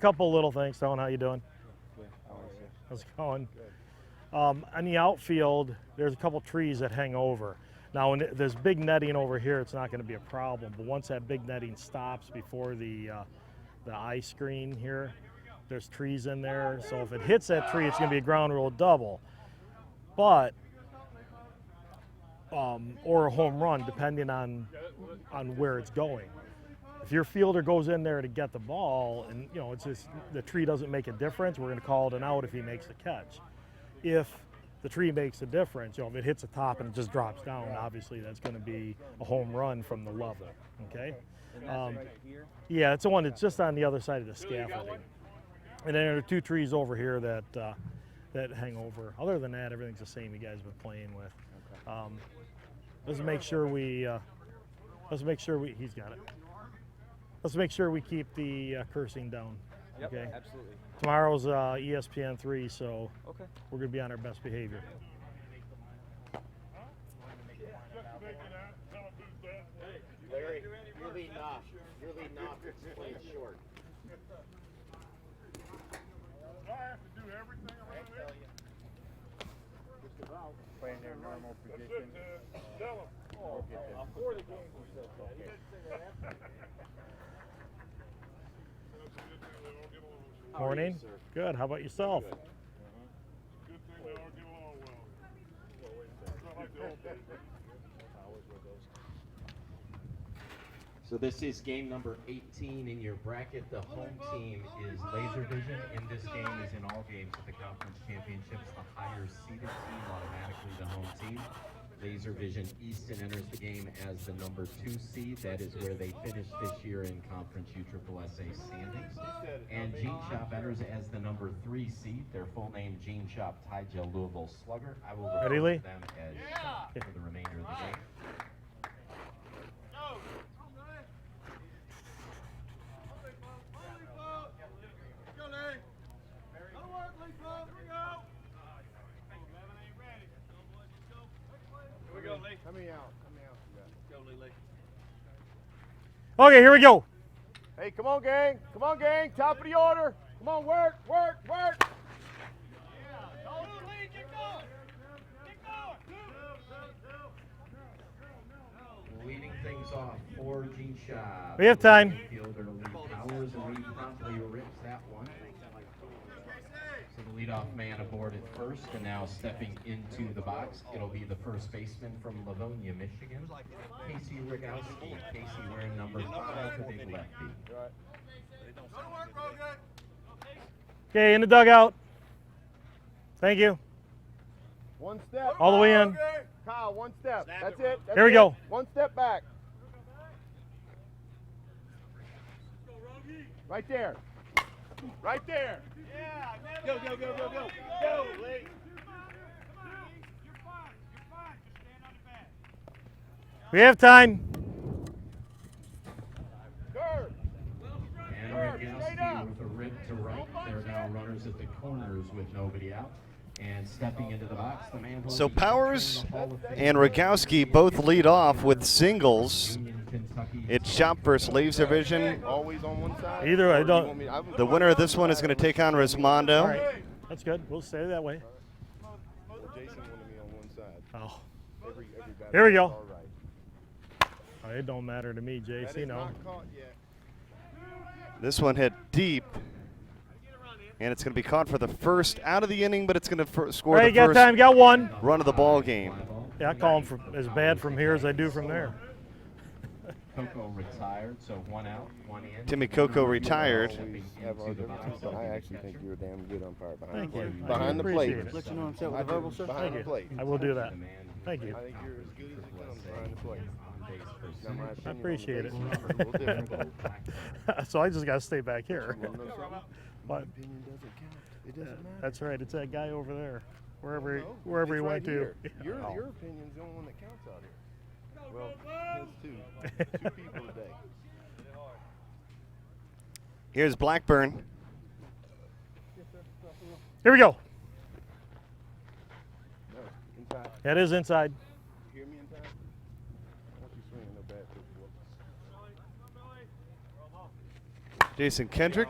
couple little things. Tone, how you doing? Good. How's it going? On the outfield, there's a couple trees that hang over. Now, when there's big netting over here, it's not going to be a problem. But once that big netting stops before the eye screen here, there's trees in there. So if it hits that tree, it's going to be a ground rule double. But or a home run, depending on where it's going. If your fielder goes in there to get the ball, and it's just the tree doesn't make a difference, we're going to call it an out if he makes the catch. If the tree makes a difference, if it hits the top and it just drops down, obviously that's going to be a home run from the level. Okay. Yeah, it's the one that's just on the other side of the scaffolding. And then there are two trees over here that hang over. Other than that, everything's the same you guys have been playing with. Let's make sure we he's got it. Let's make sure we keep the cursing down. Yep, okay. absolutely. Tomorrow's ESPN 3, so okay. We're going to be on our best behavior. Larry, you're leading off. You're leading off. It's playing short. I have to do everything around there. Just about. Playing their normal position. Tell them. Before the game, we said okay. Morning. Sir? Good. How about yourself? Good thing they all get along well. It's not like the old days. So this is game number 18 in your bracket. The home team is Laservision. In this game, as in all games at the conference championships, the higher seeded team automatically the home team. Laservision Easton enters the game as the number 2 seed. That is where they finished this year in conference USSSA standings. And Gene Shoppe enters as the number 3 seed. Their full name, Gene Shoppe, Tyja Louisville Slugger. I will refer to them as Shoppe for the remainder of the game. Okay, here we go. Hey, come on, gang. Come on, gang. Top of the order. Come on, work, work, work. Leading things off for Gene Shoppe. We have time. Fielder Lee Powers, and Lee promptly rips that one. So the leadoff man aboard at first, and now stepping into the box, it'll be the first baseman from Livonia, Michigan, Casey Rogowski. Casey wearing number 5, the big lefty. Okay, in the dugout. Thank you. One step. All the way in. Kyle, one step. That's it. That's Here we it. go. One step back. Right there. Right there. Go, go, go, go, go. Go, Lee. We have time. And Rogowski with a rip to right. There are now runners at the corners with nobody out. And stepping into the box, the man who So Powers and Rogowski both lead off with singles. It's Shoppe versus Laservision. Always on one side. Either I don't. The winner of this one is going to take on Rismondo. All right, that's good. We'll stay that way. Well, Jason wanted me on one side. Oh, Every batter here we go. all right. Oh, it don't matter to me, Jace. That You is know. not caught yet. This one hit deep, and it's going to be caught for the first out of the inning, but it's going to score All right, the you got first time. Got one. run of the ball game. Yeah, I call him from as bad from here as I do from there. Coco retired, so 1 out, 1 in. Timmy Coco retired. Stepping Have our into the box. differences, but I actually think you're a damn good umpire behind Thank the plate. you. Behind the plate. Appreciate it. Let you know I'm set with I the verbal, do. sir. Behind Thank the you. plate. I will do that. The man who Thank you. I think you're as good as it comes behind the plate. on base Now, my percentage. opinion I on the appreciate it. base is a little different. So I just got to stay back here. You wanna know something? My But opinion doesn't count. It doesn't matter. that's right. It's that guy over there, wherever No, wherever he it's went right here. to. Your Oh. opinion's the only one that counts out here. Well, his too. 2 people today. Here's Blackburn. Here we go. No, inside. That is inside. You hear me inside? I want you swinging no bad pitch. Jason Kendrick.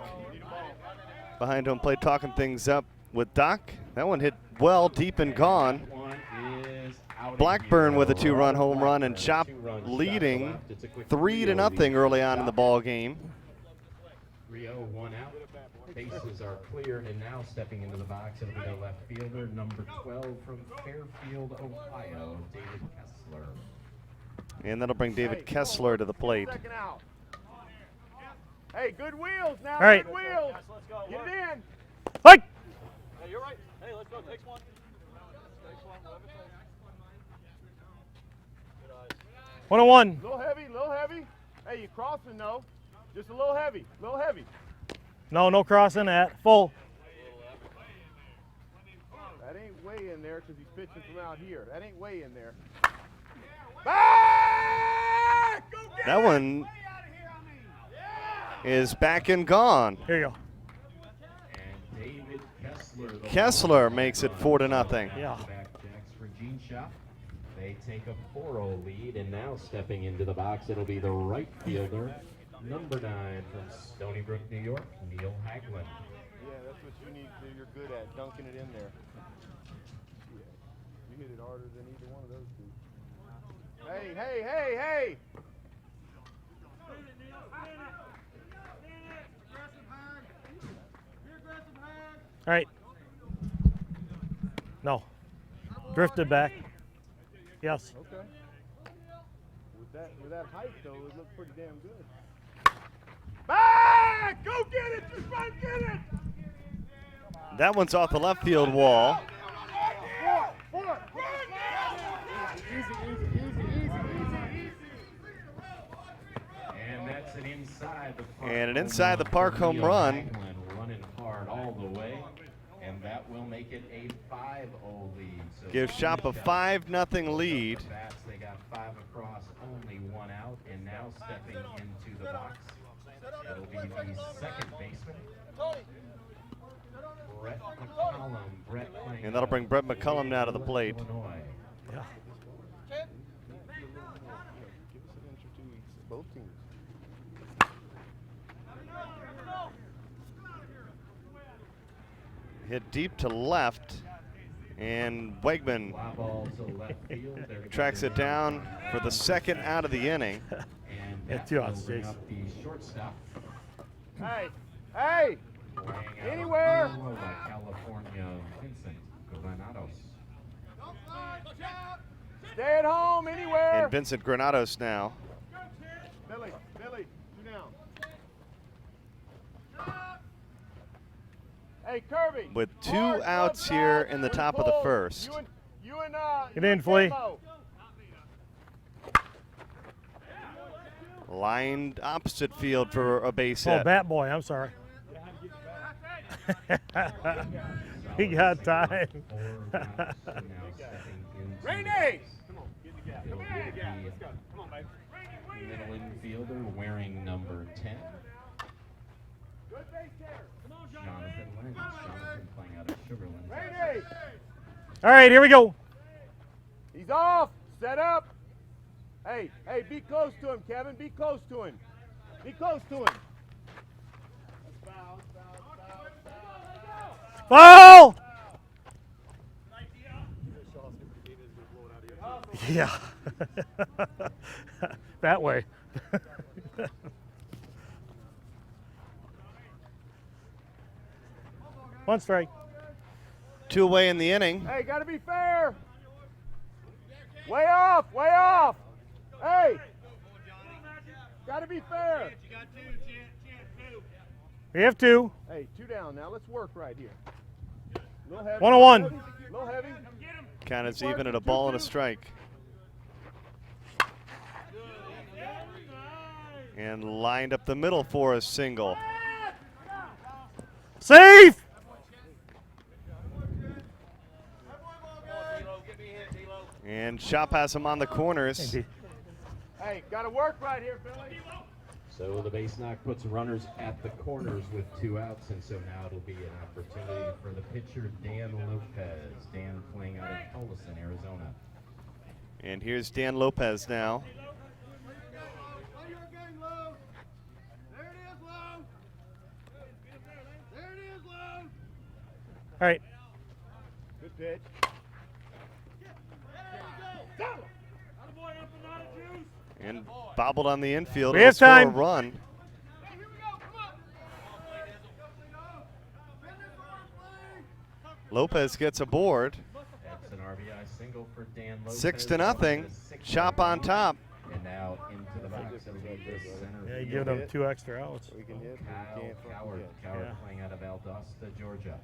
behind home plate talking things up with Doc. That one hit well, deep and gone. One is out of Blackburn here. with a 2-run Robert home run, and Blackburn, Shop 2 runs shot to leading left. It's a quick 3-0 3-0 early on lead. in the ball game. 3-0, 1 out. Bases are cleared, and now stepping into the box, it'll be the left fielder, number 12 from Fairfield, Ohio, David Kessler. And that'll bring David Kessler to the plate. Second out. Hey, good wheels now. All right. Good wheels. Get it in. Like. Hey, you're right. Hey, let's go. Takes one. 101. Little heavy, little heavy. Hey, you crossing though. Just a little heavy, little heavy. No, no crossing that. Full. That ain't way in there because he's pitching from out here. That ain't way in there. Back! Go get That it! one is back and gone. Here you go. And David Kessler. the Kessler ball makes it runner. 4-0. Yeah. Back jacks for Gene Shop. They take a 4-0 lead, and now stepping into the box, it'll be the right fielder, number 9 from Stony Brook, New York, Neil Haglund. Yeah, that's what you need to do. You're good at dunking it in there. Yeah. You hit it harder than either one of those two. Hey, hey, hey, hey! All right. No. Drifted back. Yes. Okay. With that height though, it looked pretty damn good. Back! Go get it! Just run, get it! That one's off the left field wall. Four. Easy. And that's an inside the park. And an inside the park home run. Haglund running hard all the way, and that will make it a 5-0 lead. So Gives Shop a 5-0 lead. Bats, they got 5 across, only 1 out, and now stepping into the box, it'll be the second baseman, Brett McCollum. Brett playing And that'll bring Brett McCollum now to the plate. Illinois. Yeah. Give us an inch or 2 each, both teams. Hit deep to left, and Wegman Fly ball to left field. They're tracks it down for the second out of the inning. And Yeah, that 2 will outs, bring Jason. up the shortstop. Hey! Playing out Anywhere. of Iowa, California, Vincent Granados. Stay at home, anywhere! And Vincent Granados now. Billy, 2 down. Hey, Kirby. With 2 hard outs glove here back in the with top of the pull. first. You and Get in, Flea. Demo. Lined opposite field for a base Oh, hit. bat boy. I'm sorry. He got time. Rainey! Middle infielder wearing number 10. Good base hitter. Jonathan Lynch. Jonathan playing out of Sugarland. Rainey! All right, here we go. He's off. Set up. Hey, be close to him, Kevin. Be close to him. Be close to him. Foul! Yeah. That way. 1 strike. 2 away in the inning. Hey, gotta be fair. Way off, way off. Hey, gotta be fair. We have 2. Hey, 2 down now. Let's work right here. Little heavy. 101. Little heavy. Kind of even at a ball and a strike. And lined up the middle for a single. Safe! And Shop has him on the corners. Hey, gotta work right here, Billy. So the base knock puts runners at the corners with 2 outs, and so now it'll be an opportunity for the pitcher, Dan Lopez. Dan playing out of Tolleson, Arizona. And here's Dan Lopez now. There it is, low. There it is, low. All right. Good pitch. And bobbled on the infield. We It'll have score time. a run. Lopez gets aboard. That's an RBI single for Dan Lopez. 6-0. Shoppe on top. And now into the box. It'll be the center Yeah, you field. give them 2 extra outs. We can hit, but we Kyle can't fucking Coward. hit. Coward Yeah. playing out of Valdosta, Georgia.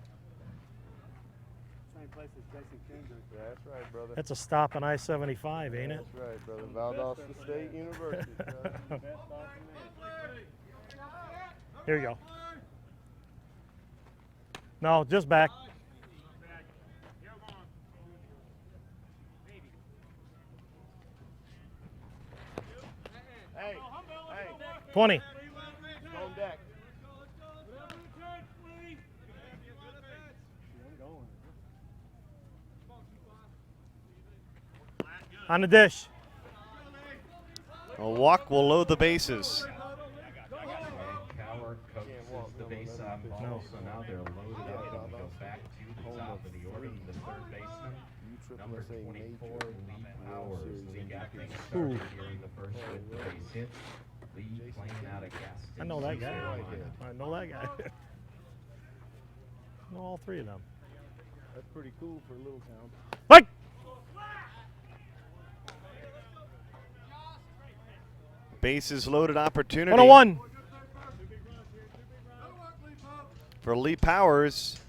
That's right, brother. That's a stop on I-75, ain't it? That's right, brother. Valdosta State University. brother. Here you go. No, just back. Hey, hey, 20. on deck. On the dish. A walk will load the bases. And Coward coaches the base on ball, No. so now they're loaded up and we go back to the top of the order. The third baseman, number 24, Lee Powers. Lee got things started here in the first with the base hit. Lee playing out of Gaston. I know that guy. Carolina. I know that guy. I know all 3 of them. That's pretty cool for a little town. Like. Bases loaded opportunity 101. for Lee Powers.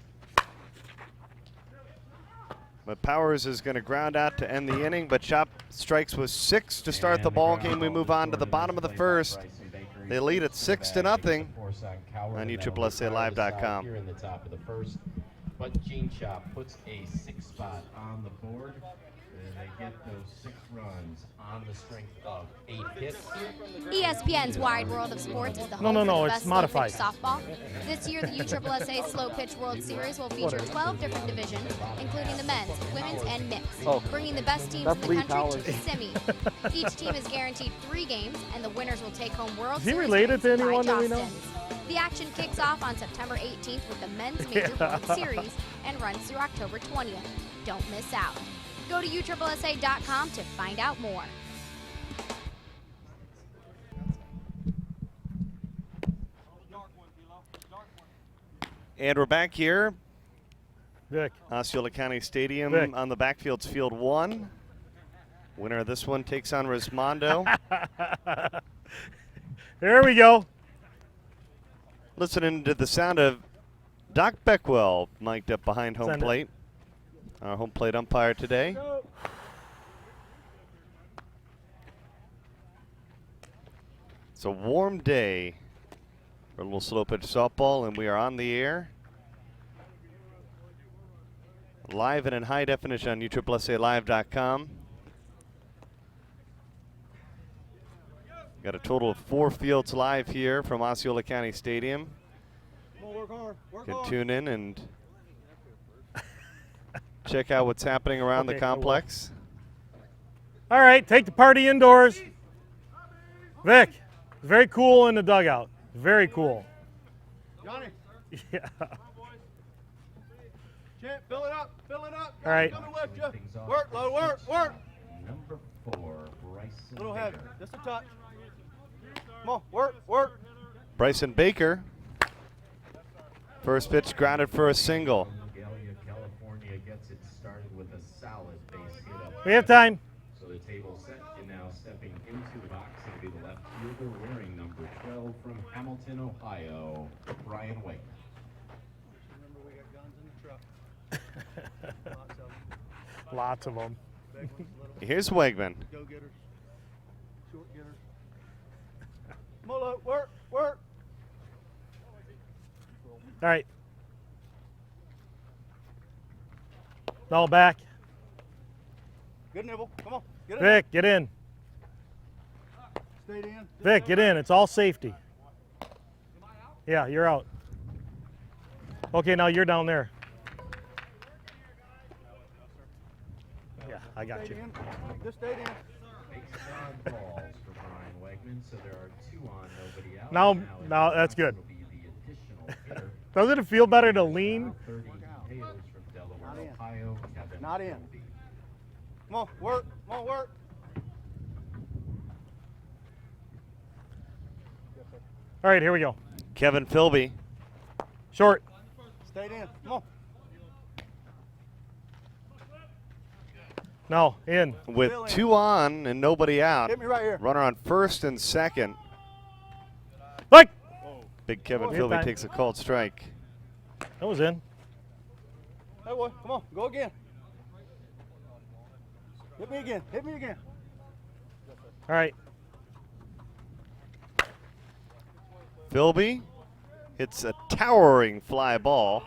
But Powers is going to ground out to end the inning, but Shoppe strikes with 6 to start And the ball ground game. We ball move on to scored the in bottom this of the play by first. Bryson Baker. They lead at 6-0 on on USSSAlive.com. Here in the top of the first, but Gene Shoppe puts a 6 spot on the board, and they get those 6 runs on the strength of 8 hits. ESPN's Wide World of Sports is the home No, for the it's best modified. Slowpitch softball. This year, the USSSA Slowpitch World Series will feature 12 different divisions, including the men's, women's, and mixed, bringing the best teams in the country to the semi. Each team is guaranteed 3 games, and the winners will take home World Is he Series related to rings by anyone that we know? Jostens. The action kicks off on September 18th with the men's major World Series and runs through October 20th. Don't miss out. Go to USSSA.com to find out more. And we're back here. Vic. Osceola County Stadium Vic. on the backfield's field 1. Winner of this one takes on Rismondo. There we go. Listening to the sound of Doc Beckwell mic'd up behind home Send it. plate. Our home plate umpire today. It's a warm day for a little slow pitch softball, and we are on the air. Live and in high definition on USSSAlive.com. Got a total of 4 fields live here from Osceola County Stadium. You can tune in and check out what's happening around the Okay, I will. complex. All right, take the party indoors. Vic, it's very cool in the dugout. Very cool. Johnny, Yeah. Champ, fill it up, fill it up. All right. Coming with you. Things off Work, for low, work, pitch. work. Number 4, Bryson Little heavy, Baker. just a touch. Come on, work, work. Bryson Baker. First pitch grounded for a single. Gallia, California gets it started with a solid base hit up. We have time. So the table set, and now stepping into the box will be the left fielder wearing number 12 from Hamilton, Ohio, Brian Wake. Remember, we got guns in the truck. Lots of them. Lots of them. Big ones, little Here's Wegman. go-getters, short getters. Molo, work, work. All right. No, back. Good nibble. Come on, get it. Vic, get in. Stay in. Vic, get in. It's all safety. Yeah, you're out. Okay, now you're down there. Yeah, I got Stay you. in. Just stay in. Makes 5 balls for Brian Wegman, so there are 2 on, nobody out. Now that's good. Will be the additional hitter. Doesn't it feel better to lean? 30 Teo not in. Come on, work. Come on, work. All right, here we go. Kevin Philby. Short. Stayed in. Come on. No, in. With 2 on and nobody out. Hit me right here. Runner on first and second. Like. Big Kevin Good Philby time. takes a called strike. That was in. Hey, boy, come on, go again. Hit me again. Hit me again. All right. Philby hits a towering fly ball,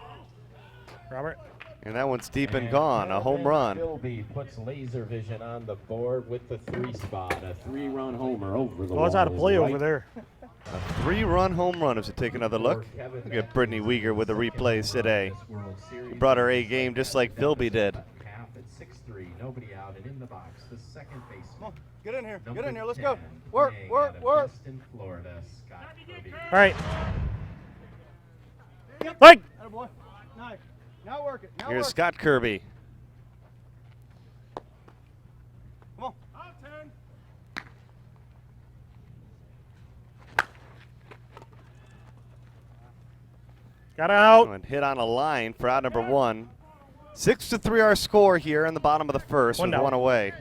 Robert. and that one's deep and gone. A home run. Philby puts Laservision on the board with the 3 spot. A 3-run homer over the Oh, it's out of play over there. A 3-run home run as we take another look. Look at Brittany Weegar with the replays today. He brought her A game just like Philby did. Half at 6-3, nobody out and in the box. The second baseman. Come on, get in here. Number Get in here. Let's 10, go. Work, playing work, out of work. Destin, Florida, Scott Kirby. All right. Like. Atta boy. Nice. Now work it. Now Here's work Scott Kirby. Come on. Got it out. And hit on a line for out number 1. 6-3 our score here in the bottom of the first One with down. 1 away.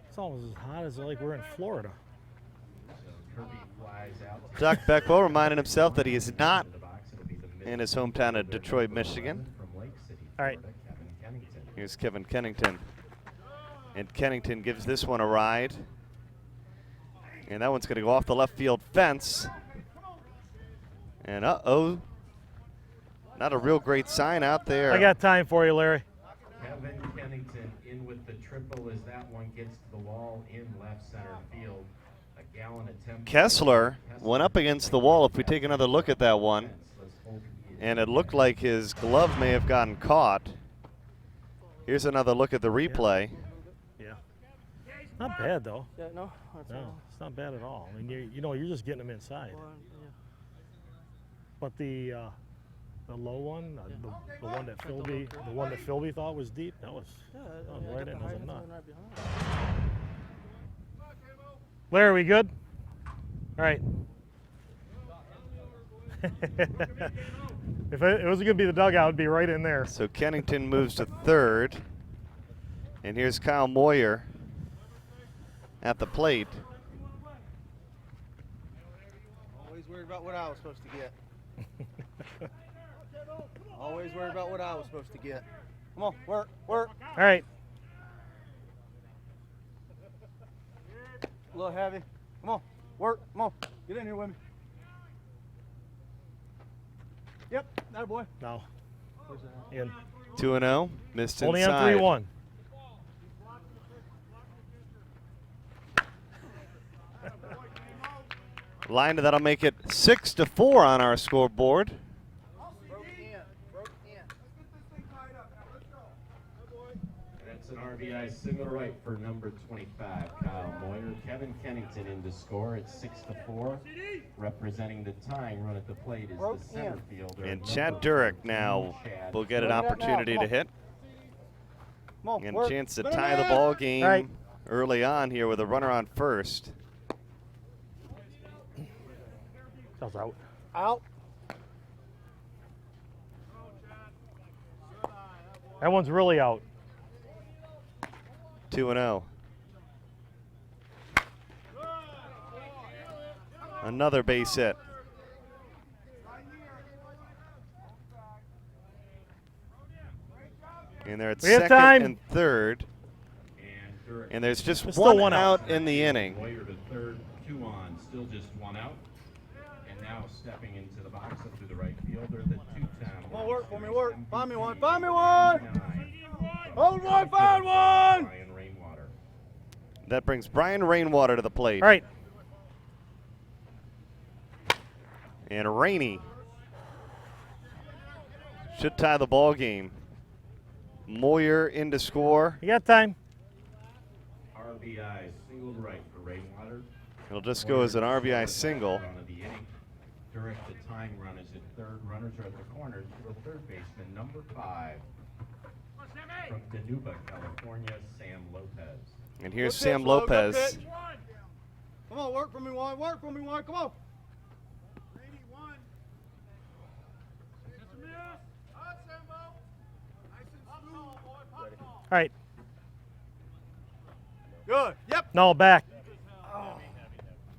It's almost as hot as like we're in Florida. Kirby flies out. Doc Beckwell reminding himself that he is not In the box, it'll be the in his hometown of Detroit, Michigan. from Lake City, All right. Florida, Kevin Kennington. Here's Kevin Kennington. And Kennington gives this one a ride. And that one's going to go off the left field fence. And uh-oh. Not a real great sign out there. I got time for you, Larry. Kevin Kennington in with the triple as that one gets to the wall in left center field. A gallant attempt. Kessler went up against the wall. If we take another look at that one, and it looked like his glove may have gotten caught. Here's another look at the replay. Yeah. Not bad though. Yeah, no. That's No, it's not bad at all. I mean, you're just getting them inside. But the low one, the one that Philby thought was deep, that was right in as a nut. Larry, we good? All right. If it was going to be the dugout, it'd be right in there. So Kennington moves to third. And here's Kyle Moyer at the plate. Always worried about what I was supposed to get. Always worried about what I was supposed to get. Come on, work, work. All right. A little heavy. Come on, work. Come on, get in here with me. Yep, that boy. No. Where's that? In. 2-0. Missed Only inside. on 3-1. Line that'll make it 6-4 on our scoreboard. That's an RBI single right for number 25, Kyle Moyer. Kevin Kennington in to score at 6-4. Representing the tying run at the plate is the center fielder. And number Chad Durick 13, now Chad. will get an Look at that now, opportunity come to on. hit. Come on, And work. a chance to Spin tie him the in. ball game Right. early on here with a runner on first. That was out. Out. That one's really out. 2-0. Another base hit. And they're at We have second time. and third. And Durick And there's just There's one, still one out. out in the inning. Moyer to third, 2 on, still just 1 out. And now stepping into the box up to the right fielder, the 2-time. Come on, work for me, work. Find me one. Find me one. Hold one, find one. Brian Rainwater. That brings Brian Rainwater to the plate. All right. And Rainey should tie the ball game. Moyer in to score. You got time. RBI single right for Rainwater. It'll just go as an RBI single. Run of the inning. During the time run is at third. Runners are at the corners for the third baseman, number 5. From Danuba, California, Sam Lopez. And here's Good Sam pitch, Lo, good Lopez. pitch. Come on, work for me, one. Work for me, one. Come on. All right. Good. Yep. No, back.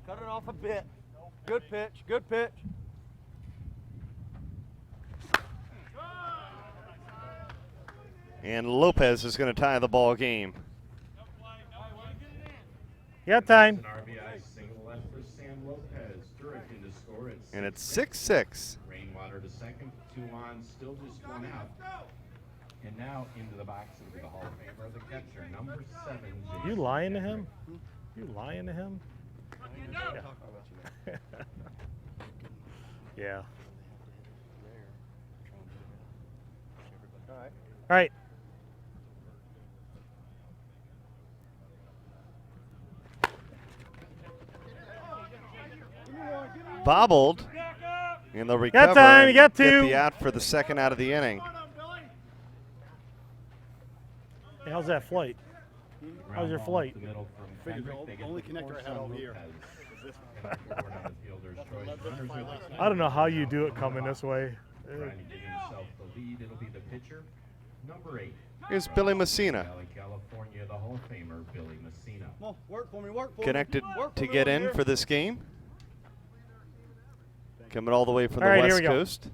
Cut it off a bit. Good pitch. Good pitch. And Lopez is going to tie the ball game. You got time. An RBI single left for Sam Lopez. Directing to score at And it's 6-6. Rainwater to second, 2 on, still just 1 out. And now into the box will be the Hall of Famer, the catcher, number 7. You lying to him? You lying to him? Yeah. Yeah. All right. Bobbled. And they'll recover. Got time, you and got get two. the out for the second out of the inning. Hey, how's that flight? How's your flight? Only connector I had all year. I don't know how you do it coming this way. Trying to give himself the lead. It'll be the pitcher, number 8. Here's Billy Messina. Valley, California, the Hall of Famer, Billy Messina. Come on, work for me, work for Connected me. Work for to me get over in here. for this game. Coming all the way from All the right, here West we go. Coast.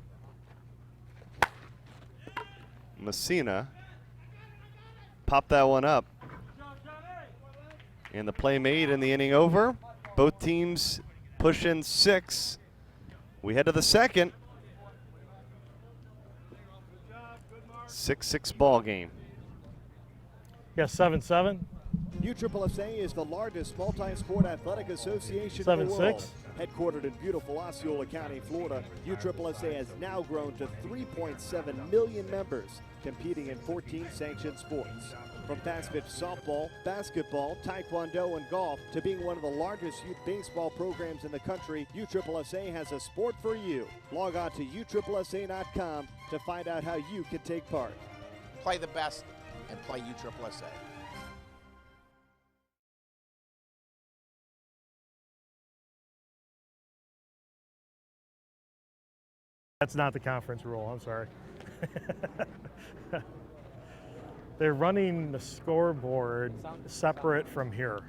Messina popped that one up. And the play made and the inning over. Both teams push in 6. We head to the second. 6-6 ball game. Yeah, 7-7. USSSA is the largest multi-sport athletic association in the world. 7-6. Headquartered in beautiful Osceola County, Florida, USSSA has now grown to 3.7 million members, competing in 14 sanctioned sports. From fast-pitch softball, basketball, taekwondo, and golf to being one of the largest youth baseball programs in the country, USSSA has a sport for you. Log on to USSSA.com to find out how you can take part. Play the best and play USSSA. That's not the conference rule. I'm sorry. They're running the scoreboard separate from here.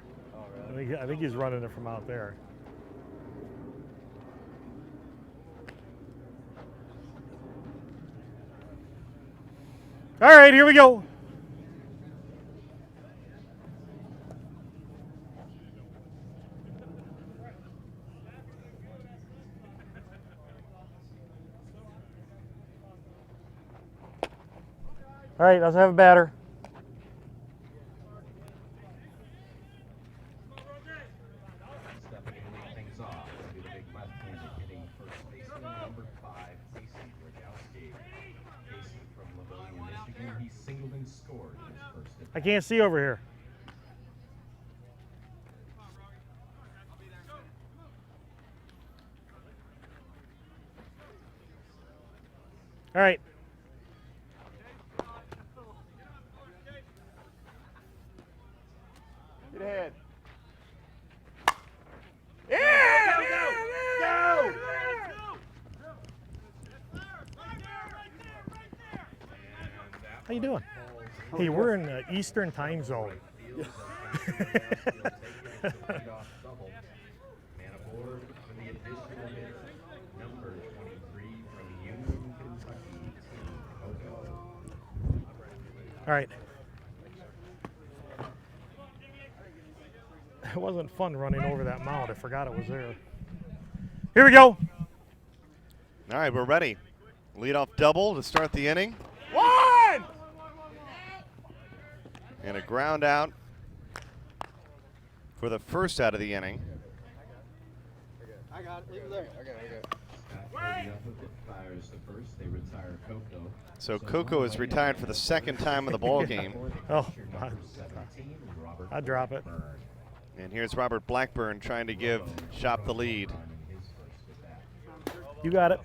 I think he's running it from out there. All right, here we go. All right, let's have a batter. Stepping to lead things off will be the big left-hander hitting first baseman, number 5, Casey Rogowski. Casey from Livonia, Michigan. He singled and scored in his first at I can't see over here. All right. Get ahead. How you doing? Hey, we're in the Eastern time zone. Man aboard for the additional hitter, number 23 from Union, Kentucky, Team Coco. All right. It wasn't fun running over that mound. I forgot it was there. Here we go. All right, we're ready. Leadoff double to start the inning. One! And a ground out for the first out of the inning. I got it. Leave it there. Scott Kirby up with it, fires the first. They retire Coco. So Coco is retired for the second time in the ball game. Oh, Number 17, Robert I'd drop it. Blackburn. And here's Robert Blackburn trying to give Shoppe the lead. In his first at bat. You got it.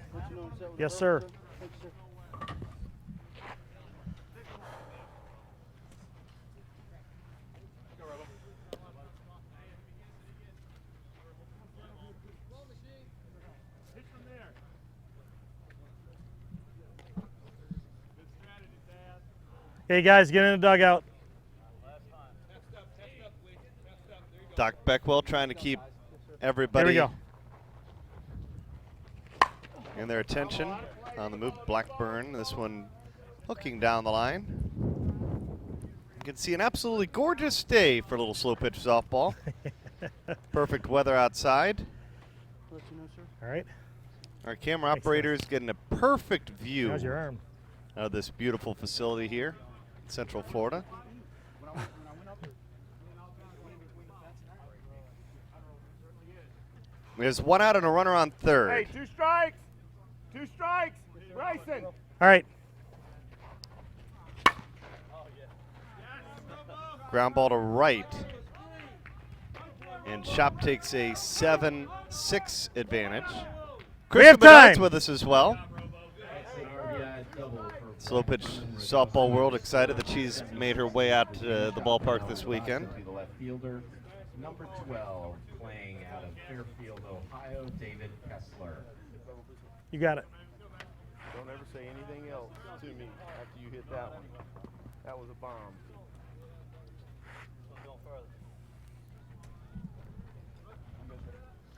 Yes, sir. Hey guys, get in the dugout. Doc Beckwell trying to keep everybody Here we go. in their attention on the move. Blackburn, this one hooking down the line. You can see an absolutely gorgeous day for a little slow pitch softball. Perfect weather outside. All right. Our camera operator's getting a perfect view How's your arm? of this beautiful facility here in Central Florida. There's one out and a runner on third. Hey, 2 strikes. 2 strikes. Bryson. All right. Ground ball to right. And Shoppe takes a 7-6 advantage. We have Krista Bernard's time. with us as well. Slow pitch softball world excited that she's made her way out to the ballpark this weekend. The left fielder, number 12, playing out of Fairfield, Ohio, David Kessler. You got it. Don't ever say anything else to me after you hit that one. That was a bomb.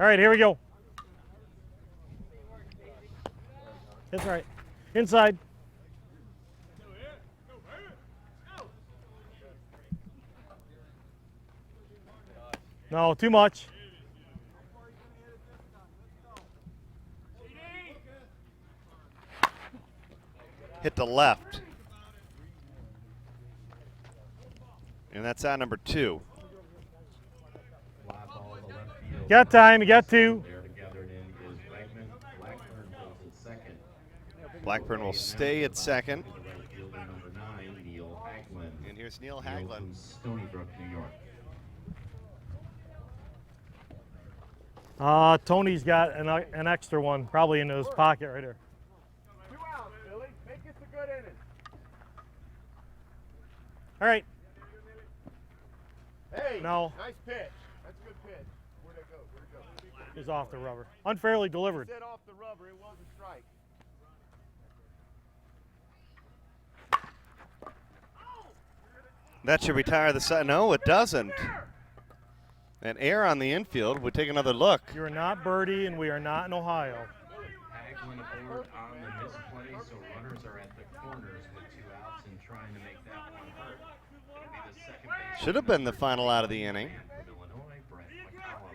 All right, here we go. That's right. Inside. No, too much. Hit to left. And that's out number 2. Got time, you got 2. Blackburn will stay at second. And here's Neil Haglund. Stony Brook, New York. Tony's got an extra one, probably in his pocket right here. 2 outs, Billy. Make this a good inning. All right. Hey, No. nice pitch. That's a good pitch. Where'd it go? Where'd it go? It's off the rubber. Unfairly delivered. Set off the rubber. It was a strike. That should retire the side. No, it doesn't. An error on the infield. We'll take another look. You are not Birdie, and we are not in Ohio. Haglund aboard on the misplay, so runners are at the corners with 2 outs and trying to make that one hurt. It'll be the second base. Should have been the final out of the inning. From Illinois, Brett McCollum.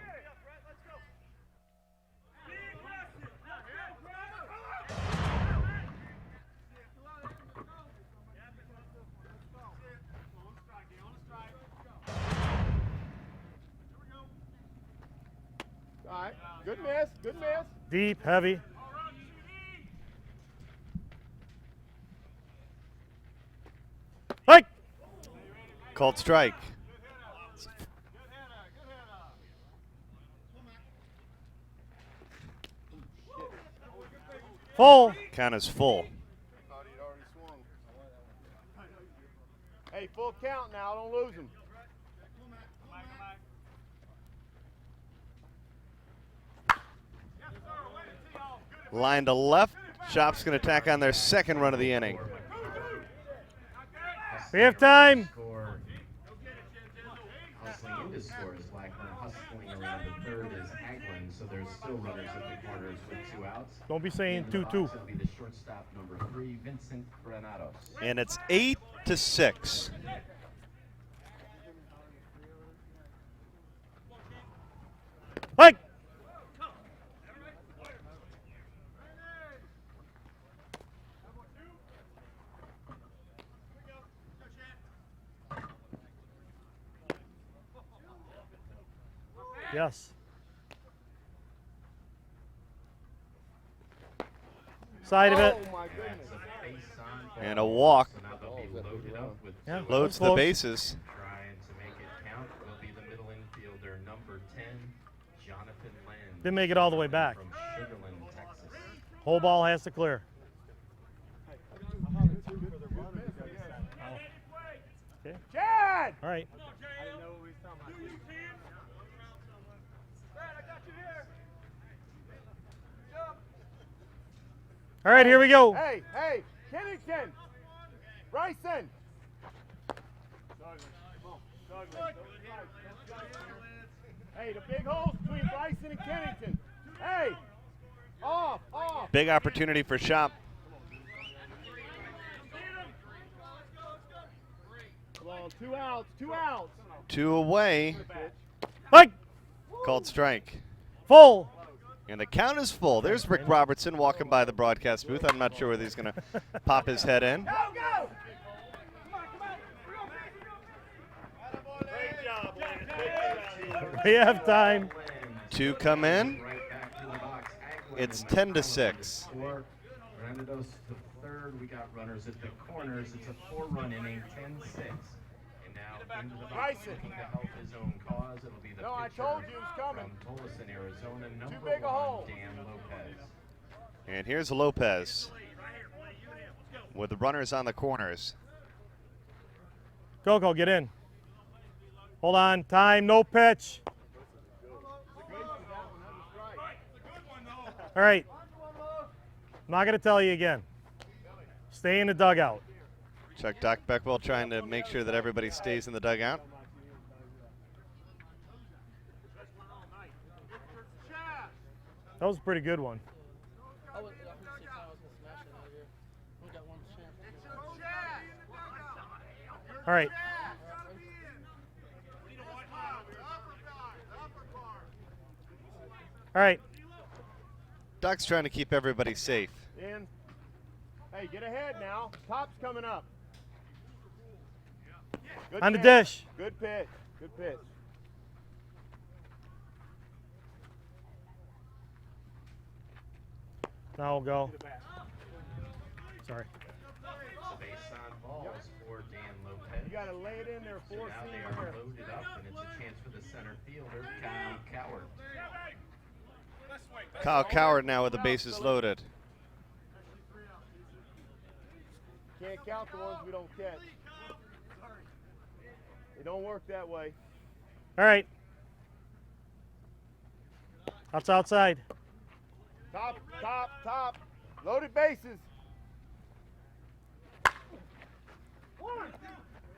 All right. Good miss. Good miss. Deep, heavy. Hey! Called strike. Full. Count is full. Thought he'd already swung. Hey, full count now. Don't lose him. Line to left. Shoppe's going to tack on their second run of the inning. We have time. Hustling into score is Blackburn. Hustling around the third is Haglund, so there's still runners at the corners with 2 outs. Don't be saying In the box, 2-2. It'll be the shortstop, number 3, Vincent Granados. And it's 8-6. Hey! Yes. Side of it. Oh, my goodness. And a walk. So now they'll be loaded up with Yeah. 2 Loads the Close. bases. Trying to make it count will be the middle infielder, number 10, Jonathan Lynn. Didn't make it all the way back. From Sugarland, Texas. Whole ball has to clear. Okay. Chad! All right. All right, here we go. Hey, hey, Kennington! Bryson! Hey, the big holes between Bryson and Kennington. Hey! Off, off! Big opportunity for Shoppe. Come on, 2 outs, 2 outs. 2 away. Mike, Called strike. full. And the count is full. There's Rick Robertson walking by the broadcast booth. I'm not sure whether he's going to pop his head in. Go, go! We have time. 2 come in. It's 10-6. Rounded us to third. We got runners at the corners. It's a 4-run inning, 10-6. And now into the box Bryson. looking to help his own cause. It'll be the No, I pitcher told you it was coming. from Tolleson, Arizona, number big a 1, hole. Dan Lopez. And here's Lopez with the runners on the corners. Coco, get in. Hold on. Time. No pitch. All right. I'm not going to tell you again. Stay in the dugout. Chuck Doc Beckwell trying to make sure that everybody stays in the dugout. That was a pretty good one. All right. All right. Doc's trying to keep everybody safe. In. Hey, get ahead now. Top's coming up. Good On the pitch. dish. Good pitch. Good pitch. Now we'll go. Sorry. The base on balls for Dan Lopez. You got to lay it in there, So four now seam they are there. loaded up, and it's a chance for the center fielder, Kyle Coward. Kyle Coward now with the bases loaded. Can't count the ones we don't catch. It don't work that way. All right. That's outside. Top, top, top. Loaded bases.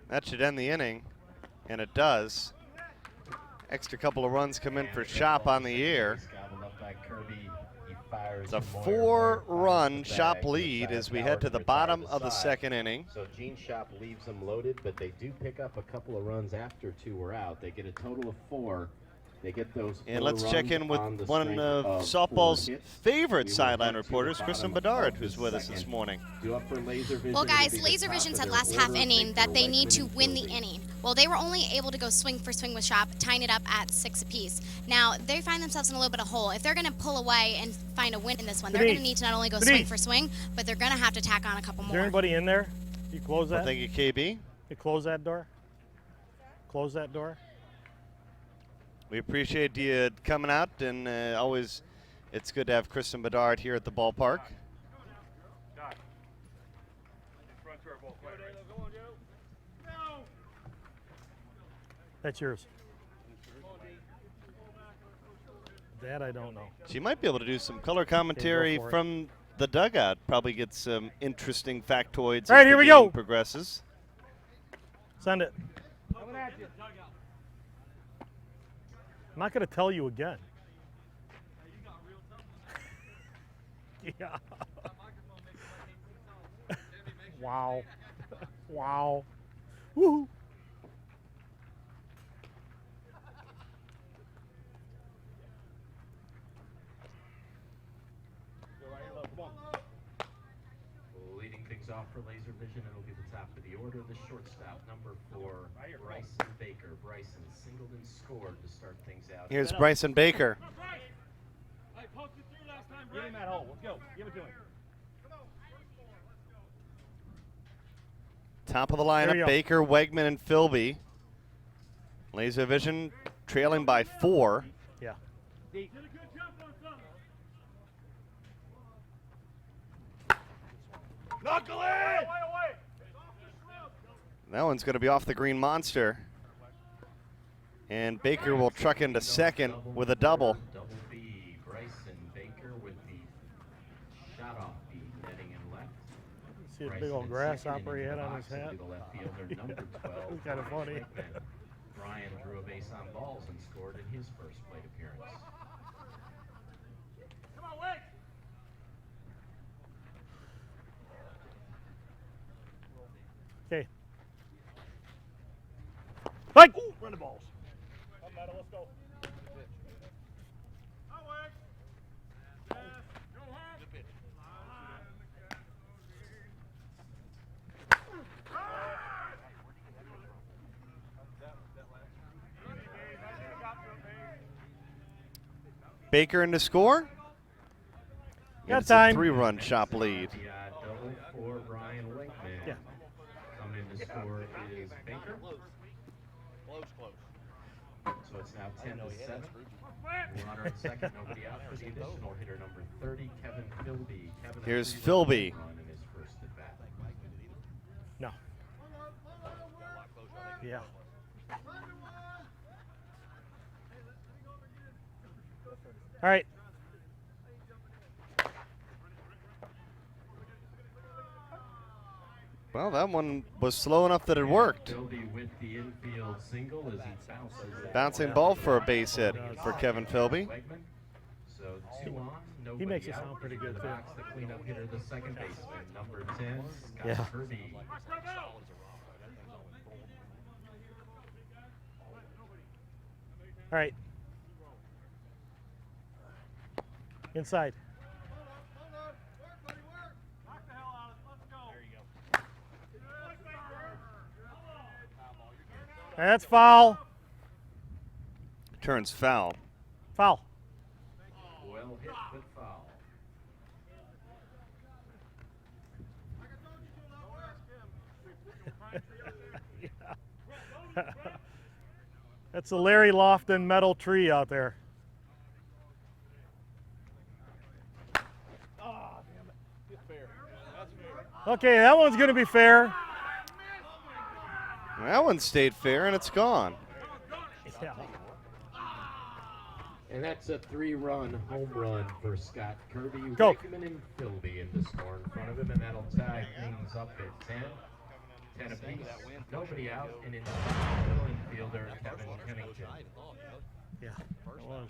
That should end the inning, and it does. Extra couple of runs come in for Shoppe on the air. It's a 4-run Shoppe lead as we head to the bottom of the second inning. So Gene Shoppe leaves them loaded, but they do pick up a couple of runs after 2 were out. They get a total of 4. They get those. And let's check in with one of softball's favorite sideline reporters, Kristen Bedard, who's with us this morning. Well, guys, Laservision said last half inning that they need to win the inning. Well, they were only able to go swing for swing with Shoppe, tying it up at 6 apiece. Now, they find themselves in a little bit of hole. If they're going to pull away and find a win in this one, they're going to need to not only go swing for swing, but they're going to have to tack on a couple Is more. there anybody in there? You close that? Well, thank you, KB. You close that door? Close that door? We appreciate you coming out, and always it's good to have Kristen Bedard here at the ballpark. That's yours. That I don't know. She might be able to do some color commentary for it. from the dugout. Probably get some interesting factoids All right, as here the we game go. progresses. Send it. I'm not going to tell you again. Yeah. Wow. Wow. Woohoo. Leading things off for Laservision, it'll be the top of the order. The shortstop, number 4, Bryson Baker. Bryson singled and scored to start things out. Here's Bryson Baker. Give him that hole. Let's go. Give it to him. Top of the There you lineup, go. Baker, Wegman, and Philby. Laservision trailing by 4. Yeah. That one's going to be off the green monster. And Baker will truck into second with a double. Double B, Bryson Baker with the shot off B, netting and left. See a big old grasshopper he had on his hat. The left fielder, number 12. It was kind of funny. Brian drew a base on balls and scored in his first plate appearance. Okay. Like, run the balls. Let's go. Baker in to score. Got It's time. a 3-run Shoppe lead. Double for Brian Winkman. Yeah. Coming in to score is Baker. So it's now 10-7. Runner at second, nobody out for the additional hitter number 30, Kevin Philby. Here's Philby. Run in his first at bat. No. Yeah. All right. Well, that one was slow enough that it worked. Philby with the infield single as he bounces. Bouncing ball for a base hit for Kevin Philby. So 2 on, He makes it nobody sound out. pretty good, The too. box, the cleanup hitter, the second baseman, number 10, Scott Yeah. Kirby. All right. Inside. That's foul. Turns foul. Foul. Well hit, but foul. That's a Larry Lofton metal tree out there. Okay, that one's going to be fair. That one stayed fair and it's gone. Yeah. And that's a 3-run home run for Scott Kirby. Go. Wickman and Philby in the score in front of him, and that'll tie things up at 10. 10 apiece. Nobody out, and in the middle infielder, Kevin Kennington. Yeah, it was.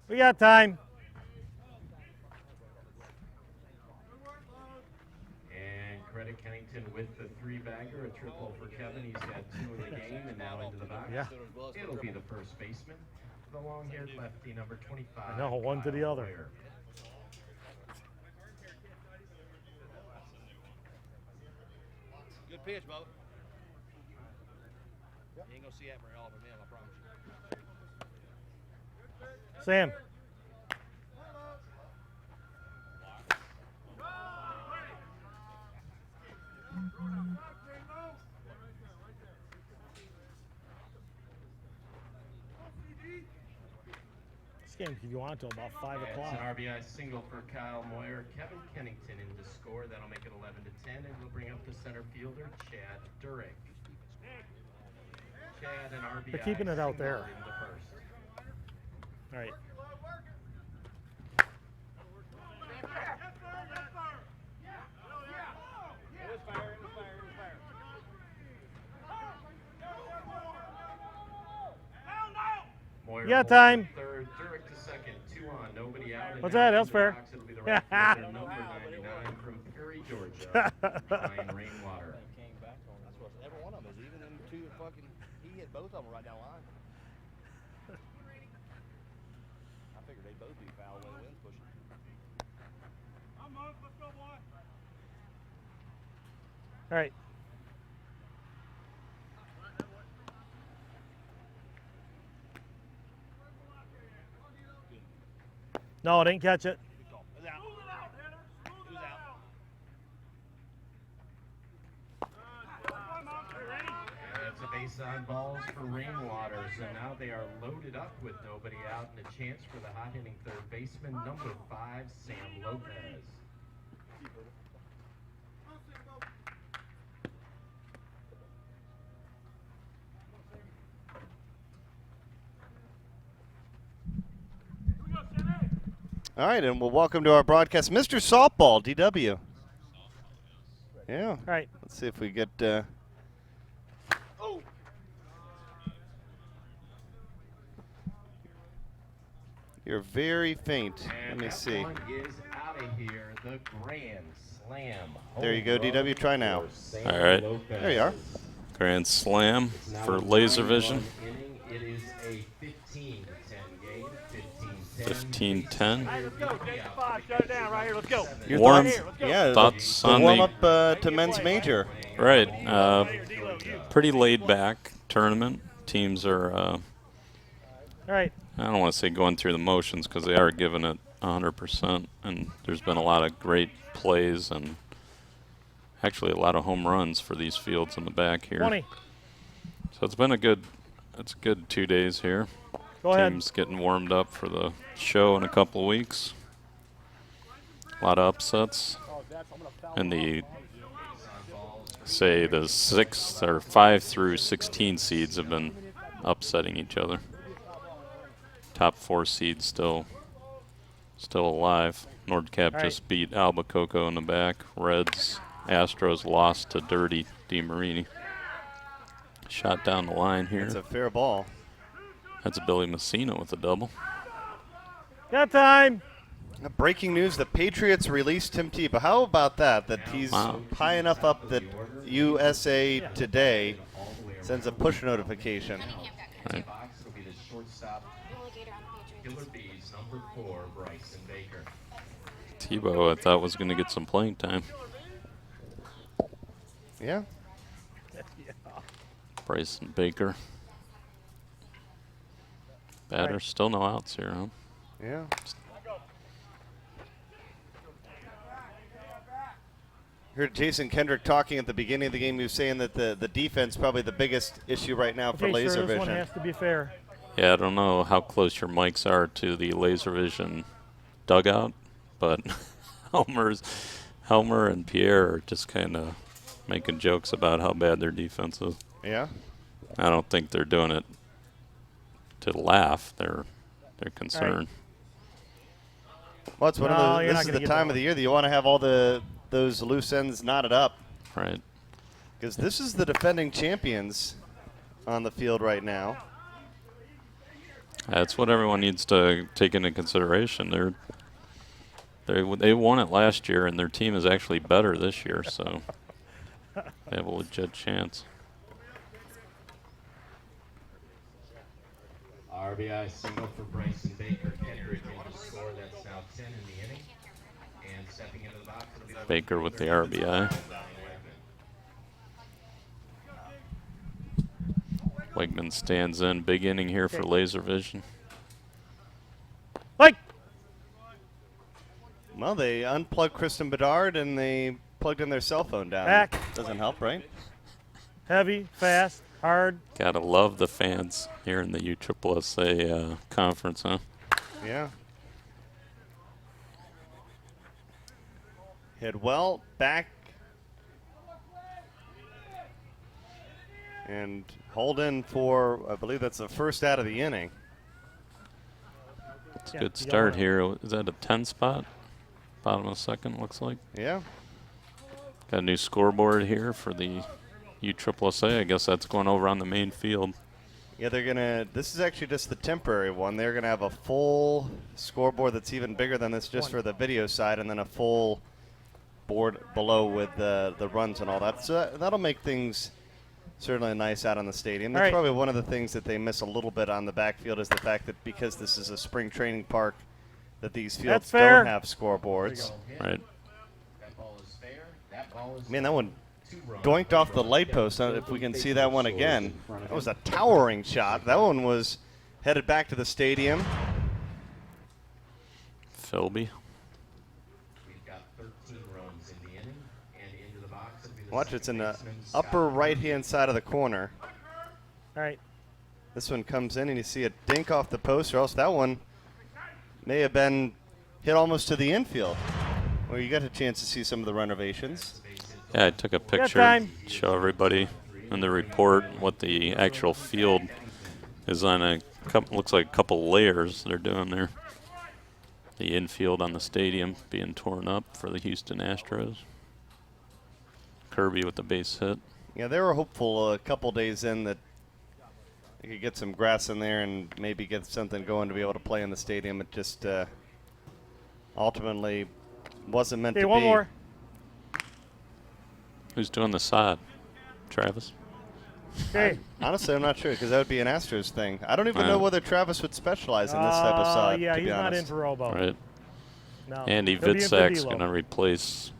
We got time. And credit Kennington with the 3-bagger, a triple for Kevin. He's had 2 in the game, and now into the box. Yeah. It'll be the first baseman, the long-haired lefty, number 25. I know, one to the Kyle other. Moyer. Good pitch, Bo. You ain't gonna see that very often, man, I promise you. Sam. This game could go on till about 5 That's o'clock. an RBI single for Kyle Moyer. Kevin Kennington in to score. That'll make it 11-10, and we'll bring up the center fielder, Chad Durick. Chad, an RBI They're keeping it out single there. in the first. All right. Moyer You got holds time. to third, Durick to second, 2 on, nobody out. And What's now that? That's into the fair. box, it'll be the right fielder, number 99 from Perry, Georgia, Ryan Rainwater. Came back on that's what every one of them is. Even them 2 fucking, he hit both of them right down the line. I figured they'd both be foul when the wind's pushing. All right. No, didn't catch it. Who's out? Who's out? base on balls for Rainwater. So now they are loaded up with nobody out and a chance for the hot hitting third baseman, number 5, Sam Lopez. All right, and we'll welcome to our broadcast Mr. Softball, DW. Yeah. All right. Let's see if we get. You're very faint. Let me see. One is out of here. The grand slam. There you go, DW. Try now. All right. There you are. Grand slam for Laservision. It is a 15-10 game. 15-10. Let's go. Take the 5. Shut it down right here. Let's go. Your Warm. thoughts? Yeah. Thoughts the on warm up to men's major. Right. Pretty laid back tournament. Teams are. All right. I don't want to say going through the motions because they are giving it 100%, and there's been a lot of great plays and actually a lot of home runs for these fields in the back here. 20. So it's been a good 2 days here. Go ahead. Teams getting warmed up for the show in a couple of weeks. A lot of upsets. And the 6 or 5 through 16 seeds have been upsetting each other. Top 4 seeds still alive. Nordcap just beat Albuquerque in the back. Reds, Astros lost to Dirty DeMarini. Shot down the line here. It's a fair ball. That's Billy Messina with a double. Got time. Breaking news, the Patriots released Tim Tebow. How about that? That he's high enough up that USA Today sends a push notification. Right. Tebow, I thought, was going to get some playing time. Yeah. Bryson Baker. Batter, still no outs here, huh? Yeah. Heard Jason Kendrick talking at the beginning of the game. He was saying that the defense probably the biggest issue right now for Okay, sir, Laservision. this one has to be fair. Yeah, I don't know how close your mics are to the Laservision dugout, but Helmer and Pierre are just kind of making jokes about how bad their defense is. Yeah. I don't think they're doing it to laugh. They're concerned. Well, it's one of those. This is the time of the year that you want to have all those loose ends knotted up. Right. Because this is the defending champions on the field right now. That's what everyone needs to take into consideration. They won it last year, and their team is actually better this year, so they have a legit chance. RBI single for Bryson Baker. Kendrick in to score. That's now 10 in the inning. And stepping into the box, it'll be Baker with the RBI. Wegman stands in. Big inning here for Laservision. Like. Well, they unplugged Kristen Bedard and they plugged in their cell phone down. Back. Doesn't help, right? Heavy, fast, hard. Gotta love the fans here in the USSSA conference, huh? Yeah. Hit well, back. And hold in for, I believe that's the first out of the inning. It's a good start here. Is that a 10 spot? Bottom of the second, looks like. Yeah. Got a new scoreboard here for the USSSA. I guess that's going over on the main field. Yeah, they're going to, this is actually just the temporary one. They're going to have a full scoreboard that's even bigger than this just for the video side, and then a full board below with the runs and all that. So that'll make things certainly nice out on the stadium. That's probably one of the things that they miss a little bit on the backfield is the fact that because this is a spring training park, that these fields don't have scoreboards. Right. Man, that one doinked off the light post. If we can see that one again. That was a towering shot. That one was headed back to the stadium. Philby. Watch, it's in the upper right-hand side of the corner. All right. This one comes in and you see a dink off the post, or else that one may have been hit almost to the infield. Well, you got a chance to see some of the renovations. Yeah, I took a picture to show everybody in the report what the actual field is on. A couple, looks like a couple layers they're doing there. The infield on the stadium being torn up for the Houston Astros. Kirby with the base hit. Yeah, they were hopeful a couple days in that they could get some grass in there and maybe get something going to be able to play in the stadium. It just ultimately wasn't meant to be. One more. Who's doing the sod? Travis? Okay. Honestly, I'm not sure because that would be an Astros thing. I don't even know whether Travis would specialize in this type of sod. Yeah, to he's be not honest. in for Robo. Right. No. Andy He'll be in for Vitzak's D'Lo. going to replace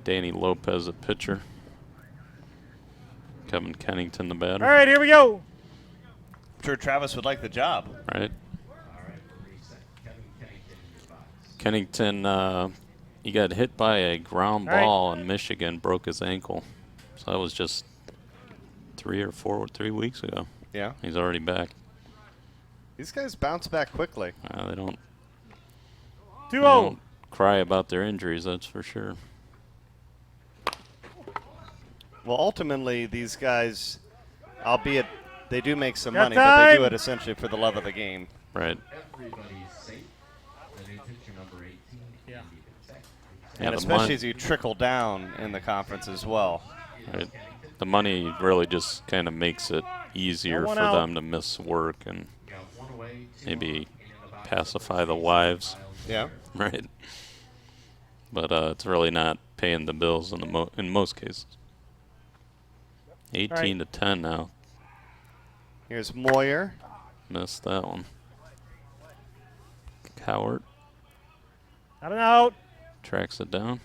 Danny Lopez at pitcher. Kevin Kennington the batter. All right, here we go. I'm sure Travis would like the job. Right. Kennington, he got hit by a ground ball in Michigan, broke his ankle. So that was just 3 weeks ago. Yeah. He's already back. These guys bounce back quickly. They don't 2-0. Cry about their injuries, that's for sure. Well, ultimately, these guys, albeit they do make some Got money, but they do time. it essentially for the love of the game. Right. Everybody's safe. The new pitcher number 18. Yeah. And especially as you trickle down in the conference as well. Right. The money really just kind of makes it easier for them to miss work and maybe pacify the wives. Yeah. Right. But it's really not paying the bills in most cases. 18 to 10 now. Here's Moyer. Missed that one. Cowart Out and out. tracks it down.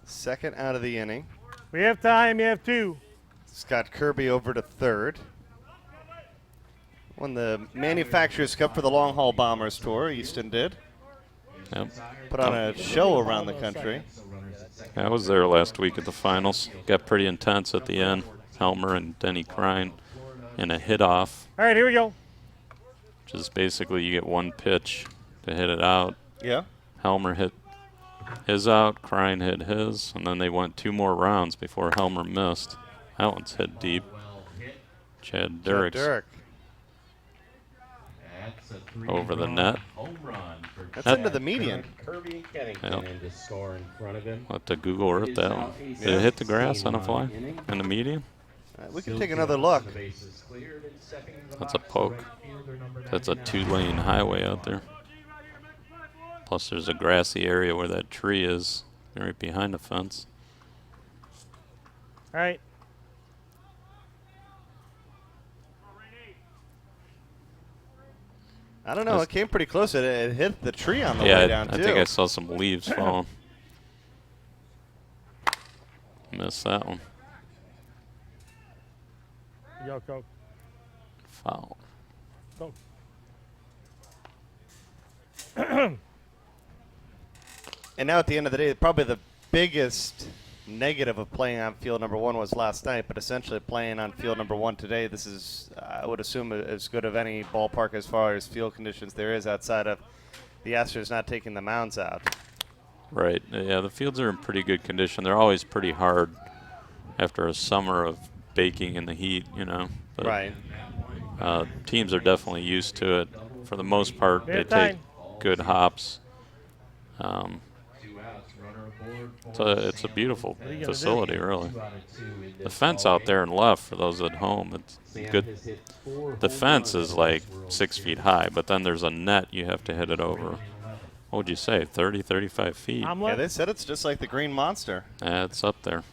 Second out of the inning. We have time. You have 2. Scott Kirby over to third. Won the Manufacturers Cup for the Long Haul Bombers Tour. Easton did. Yep. Put on a show around the country. I was there last week at the finals. Got pretty intense at the end. Helmer and Denny Crine in a hit off. All right, here we go. Which is basically you get one pitch to hit it out. Yeah. Helmer hit his out, Crine hit his, and then they went 2 more rounds before Helmer missed. That one's hit deep. Chad Durek over the net. That's into the median. Kirby Kennington in to score in front of him. I'll have to Google Earth that one. Did it hit the grass on a fly in the median? We can take another look. That's a poke. That's a 2-lane highway out there. Plus there's a grassy area where that tree is right behind the fence. All right. I don't know. It came pretty close. It hit the tree on the way down, too. I think I saw some leaves falling. Missed that one. Go, go. Foul. Go. And now at the end of the day, probably the biggest negative of playing on field number 1 was last night, but essentially playing on field number 1 today, this is, I would assume, as good of any ballpark as far as field conditions there is outside of the Astros not taking the mounds out. Right. Yeah, the fields are in pretty good condition. They're always pretty hard after a summer of baking in the heat, you know. But, right. Teams are definitely used to it. For the most part, they take good hops. So it's a beautiful facility, really. The fence out there and left, for those at home, it's good. The fence is like 6 feet high, but then there's a net you have to hit it over. What would you say, 30, 35 feet? Yeah, they said it's just like the Green Monster. Yeah, it's up there.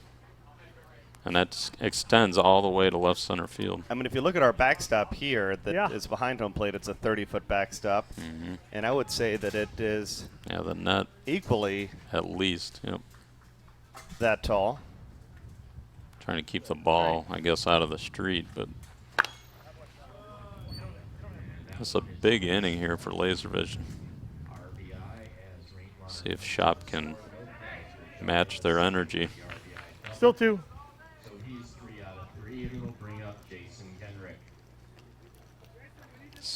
And that extends all the way to left center field. I mean, if you look at our backstop here that is behind home plate, it's a 30-foot backstop. Mm-hmm. And I would say that it is the net equally at least that tall. Trying to keep the ball, I guess, out of the street, but it's a big inning here for Laservision. See if Shoppe can match their energy. Still 2. So he's 3 out of 3, and it'll bring up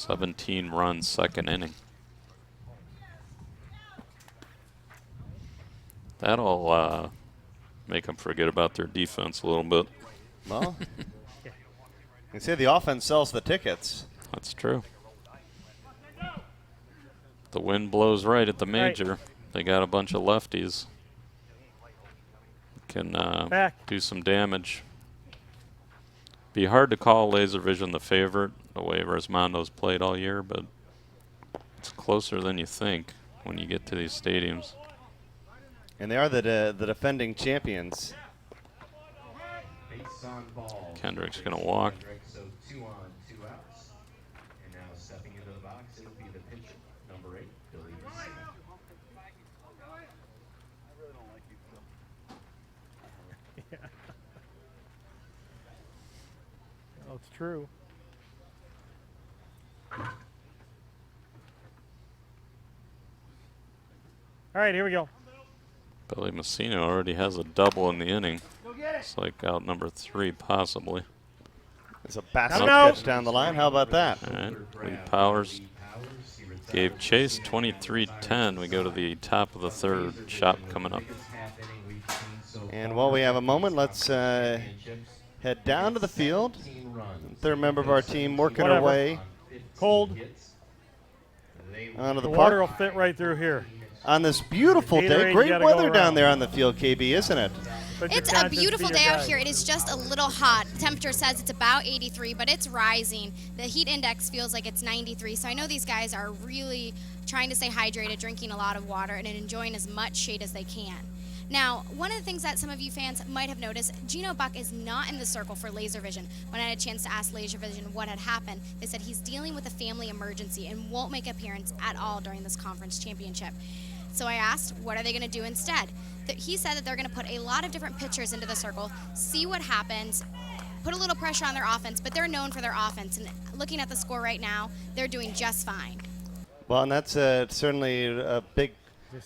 17-run second inning. That'll make them forget about their defense a little bit. Well, you can say the offense sells the tickets. That's true. The wind blows right at the major. They got a bunch of lefties. Can do some damage. Be hard to call Laservision the favorite, the way Resmondo's played all year, but it's closer than you think when you get to these stadiums. And they are the defending champions. Kendrick's going to walk. So 2 on, 2 outs. And now stepping into the box, it'll be the pitcher, number 8, Billy Messina. Oh, it's true. All right, here we go. Billy Messina already has a double in the inning. It's like out number 3 possibly. It's a basket catch down the line. How about that? All right, Lee Powers gave chase, 23-10. We go to the top of the 3rd. Shoppe coming up. And while we have a moment, let's head down to the field. Third member of our team working our way. Cold. Onto the The water will park. fit right through here. On this beautiful day. Gatorade, you Great gotta weather go down around. there on the field, KB, isn't it? Put your It's a conscience beautiful to your day out guide. here. It is just a little hot. The temperature says it's about 83, but it's rising. The heat index feels like it's 93. So I know these guys are really trying to stay hydrated, drinking a lot of water, and enjoying as much shade as they can. Now, one of the things that some of you fans might have noticed, Gino Buck is not in the circle for Laservision. When I had a chance to ask Laservision what had happened, they said he's dealing with a family emergency and won't make an appearance at all during this conference championship. So I asked, what are they going to do instead? He said that they're going to put a lot of different pitchers into the circle, see what happens, put a little pressure on their offense, but they're known for their offense. And looking at the score right now, they're doing just fine. Well, and that's certainly a big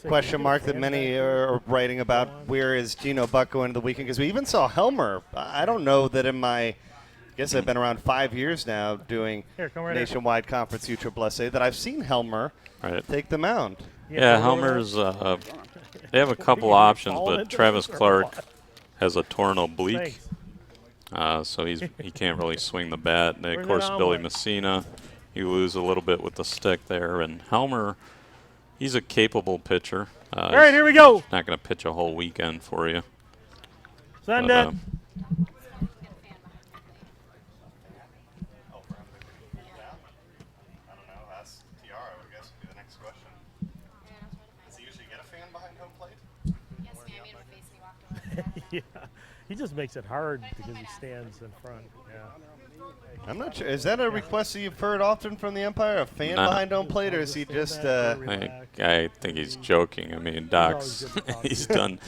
question mark that many are writing about. Where is Gino Buck going to the weekend? Because we even saw Helmer. I don't know that in my, I guess I've been around 5 years now doing nationwide conference USSSA, that I've seen Helmer take the mound. Yeah, Helmer's, they have a couple options, but Travis Clark has a torn oblique, so he can't really swing the bat. And of course, Billy Messina, you lose a little bit with the stick there. And Helmer, he's a capable pitcher. All right, here we go. Not going to pitch a whole weekend for you. Send it. Yeah, he just makes it hard because he stands in front. Yeah. I'm not sure. Is that a request that you've heard often from the umpire? A fan behind home plate, or is he just? I think he's joking. I mean, Doc's he's done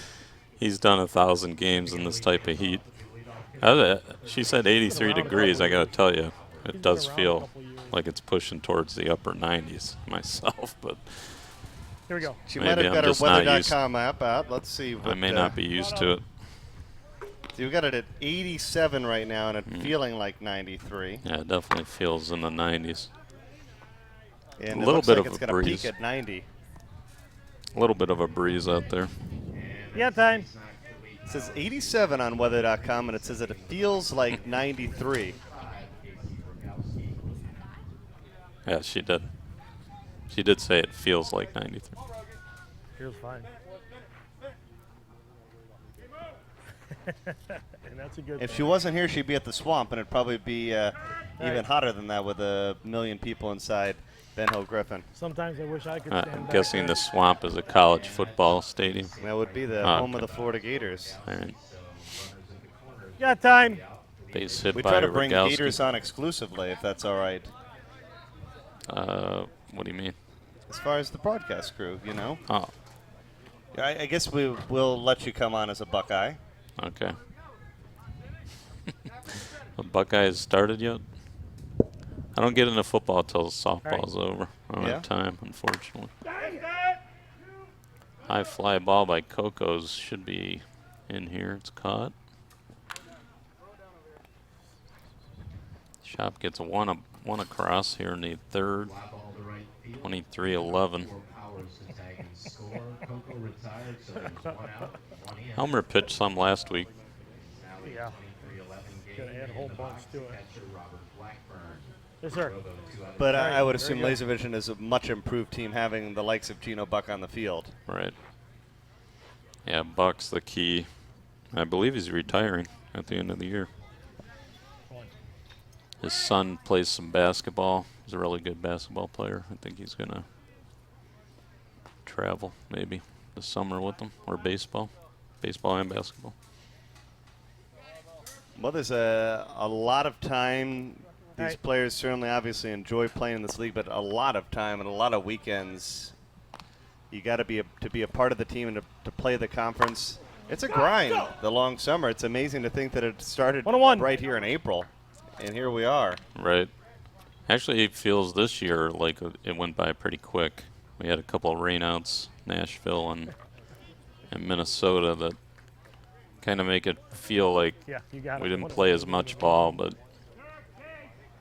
1,000 games in this type of heat. She said 83 degrees. I got to tell you, it does feel like it's pushing towards the upper 90s myself, but. Here we go. She might have got her weather.com app out. Let's see. I may not be used to it. So you got it at 87 right now, and it feeling like 93. Yeah, it definitely feels in the 90s. And a little bit like of it's a gonna breeze. peak at 90. A little bit of a breeze out there. Yeah, time. It says 87 on weather.com, and it says that it feels like 93. Yeah, she did. She did say it feels like 93. Feels fine. And that's a good If thing. she wasn't here, she'd be at the Swamp, and it'd probably be even hotter than that with 1 million people inside Ben Hill Griffin. Sometimes I wish I could stand I'm back guessing there. the Swamp is a college football stadium. That would be the home of the Florida Gators. All right. Got time. Base hit We by try to bring Rogalski. Gators on exclusively, if that's all right. What do you mean? As far as the broadcast crew, you know. Oh, I guess we will let you come on as a Buckeye. okay. The Buckeyes started yet? I don't get into football till softball's over. I don't have time, unfortunately. High fly ball by Coco's should be in here. It's caught. Shoppe gets one one across here in the third. 23-11. Helmer pitched some last week. Yeah. Gonna add a whole bunch to it. Yes, sir. But I would assume Laservision is a much improved team having the likes of Gino Buck on the field. Right. Yeah, Buck's the key. I believe he's retiring at the end of the year. His son plays some basketball. He's a really good basketball player. I think he's going to travel maybe this summer with them, or baseball and basketball. Well, there's a lot of time. These players certainly obviously enjoy playing in this league, but a lot of time and a lot of weekends. You got to be a part of the team and to play the conference. It's a grind, the long summer. It's amazing to think that it started right here in April, and here we are. Right. Actually, it feels this year like it went by pretty quick. We had a couple of rainouts, Nashville and Minnesota, that kind of make it feel like we didn't play as much ball, but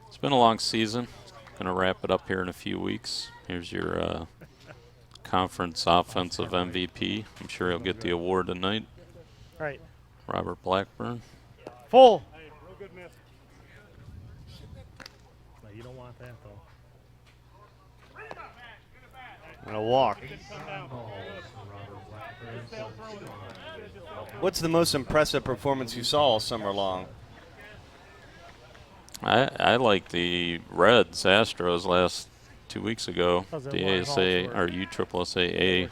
it's been a long season. Going to wrap it up here in a few weeks. Here's your conference offensive MVP. I'm sure he'll get the award tonight. Right. Robert Blackburn. Full. No, you don't want that, though. And a walk. What's the most impressive performance you saw all summer long? I like the Reds, Astros last 2 weeks ago. The ASA or USSSA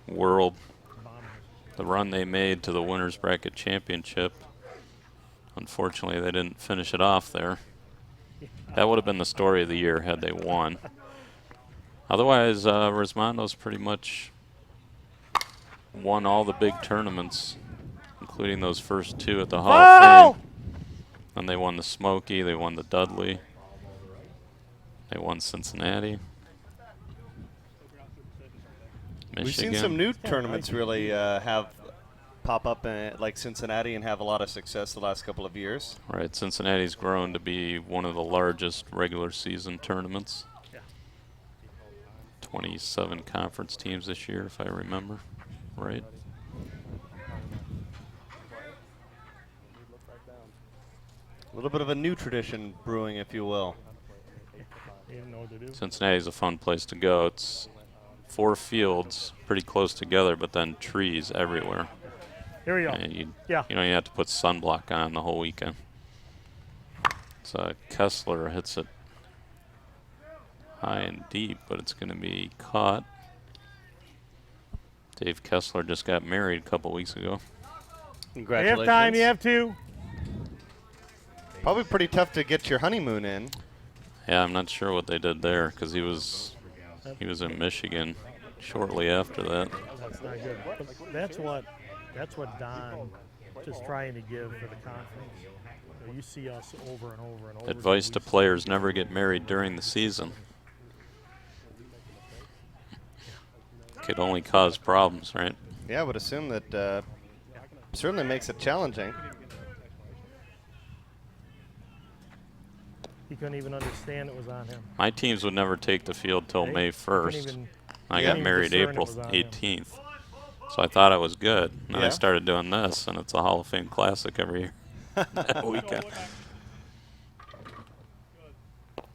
World. The run they made to the Winners Bracket Championship. Unfortunately, they didn't finish it off there. That would have been the story of the year had they won. Otherwise, Rismondo's pretty much won all the big tournaments, including those first two at the Hall of Fame. Then they won the Smoky, they won the Dudley, they won Cincinnati. Michigan. We've seen some new tournaments really have pop up like Cincinnati and have a lot of success the last couple of years. Right, Cincinnati's grown to be one of the largest regular season tournaments. 27 conference teams this year, if I remember right. A little bit of a new tradition brewing, if you will. Cincinnati's a fun place to go. It's 4 fields pretty close together, but then trees everywhere. Here we go. And you have to put sunblock on the whole weekend. So Kessler hits it high and deep, but it's going to be caught. Dave Kessler just got married a couple weeks ago. Congratulations. You have time, you have to. Probably pretty tough to get your honeymoon in. Yeah, I'm not sure what they did there because he was in Michigan shortly after that. That's not good. But that's what Don is trying to give for the conference. You see us over and over and over. Advice to players: never get married during the season. Could only cause problems, right? Yeah, I would assume that certainly makes it challenging. He couldn't even understand it was on him. My teams would never take the field till May 1st. I got married April 18th. So I thought I was good. And then I started doing this, and it's a Hall of Fame Classic every year. That weekend.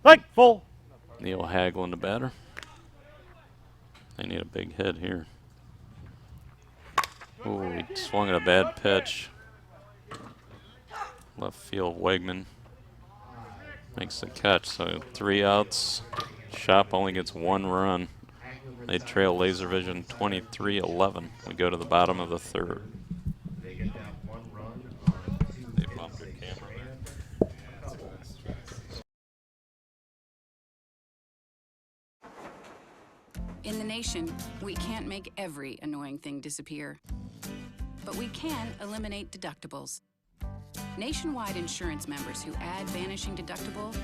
Like full. Neil Hagelin, the batter. They need a big hit here. Ooh, he swung at a bad pitch. Left field, Wegman makes the catch. So 3 outs. Shoppe only gets 1 run. They trail Laservision 23-11. We go to the bottom of the 3rd. They bumped their camera there. In the nation, we can't make every annoying thing disappear, but we can eliminate deductibles. Nationwide insurance members who add Vanishing Deductible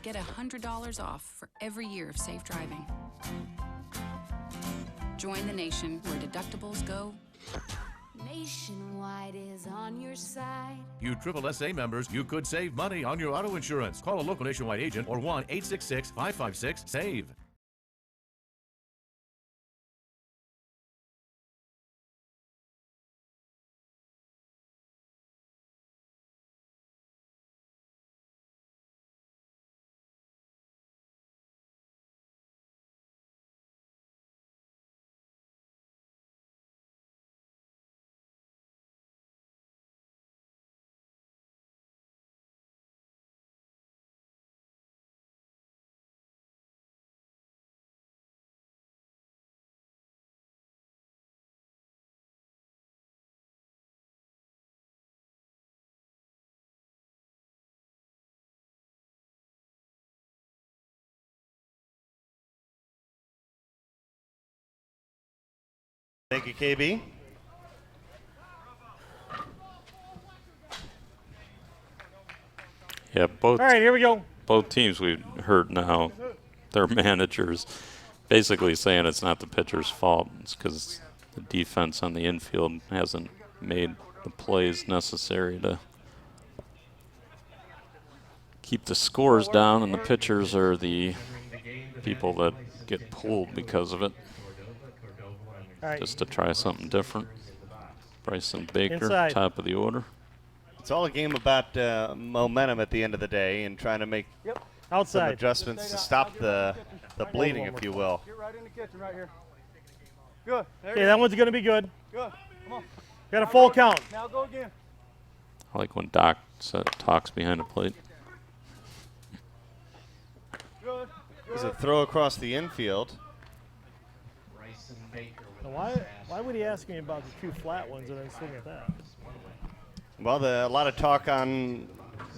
get $100 off for every year of safe driving. Join the nation where deductibles go Nationwide is on your side. USSSA members, you could save money on your auto insurance. Call a local Nationwide agent or 1-866-556-SAVE. Thank you, KB. Yeah, both. All right, here we go. Both teams we've heard now, their managers basically saying it's not the pitcher's fault. It's because the defense on the infield hasn't made the plays necessary to keep the scores down, and the pitchers are the people that get pulled because of it. Right. Just to try something different. Bryson Baker, Inside. top of the order. It's all a game about momentum at the end of the day and trying to make some Outside. adjustments to stop the bleeding, if you will. Get right in the kitchen right here. Good. There Okay, you that go. one's going to be good. Good. Come on. Got a full count. Now go again. I like when Doc talks behind the plate. Good. There's a throw across the infield. Now why would he ask me about the two flat ones and then swing at that? Well, a lot of talk on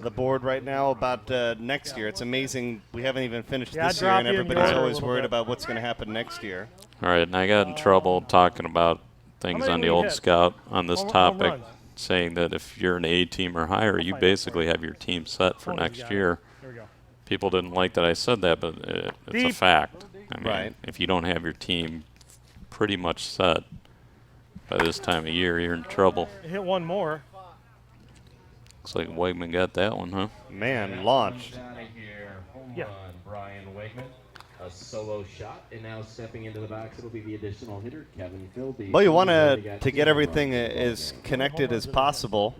the board right now about next year. It's amazing we haven't even finished this year, and everybody's always worried about what's going to happen next year. All right, and I got in trouble talking about things on the old scout on this topic, saying that if you're an A team or higher, you basically have your team set for next year. People didn't like that I said that, but it's a fact. I mean, if you don't have your team pretty much set by this time of year, you're in trouble. Hit one more. Looks like Wegman got that one, huh? Man, launched. Yeah. Brian Wegman, a solo shot, and now stepping into the box, it'll be the additional hitter, Kevin Philby. Well, you want to get everything as connected as possible.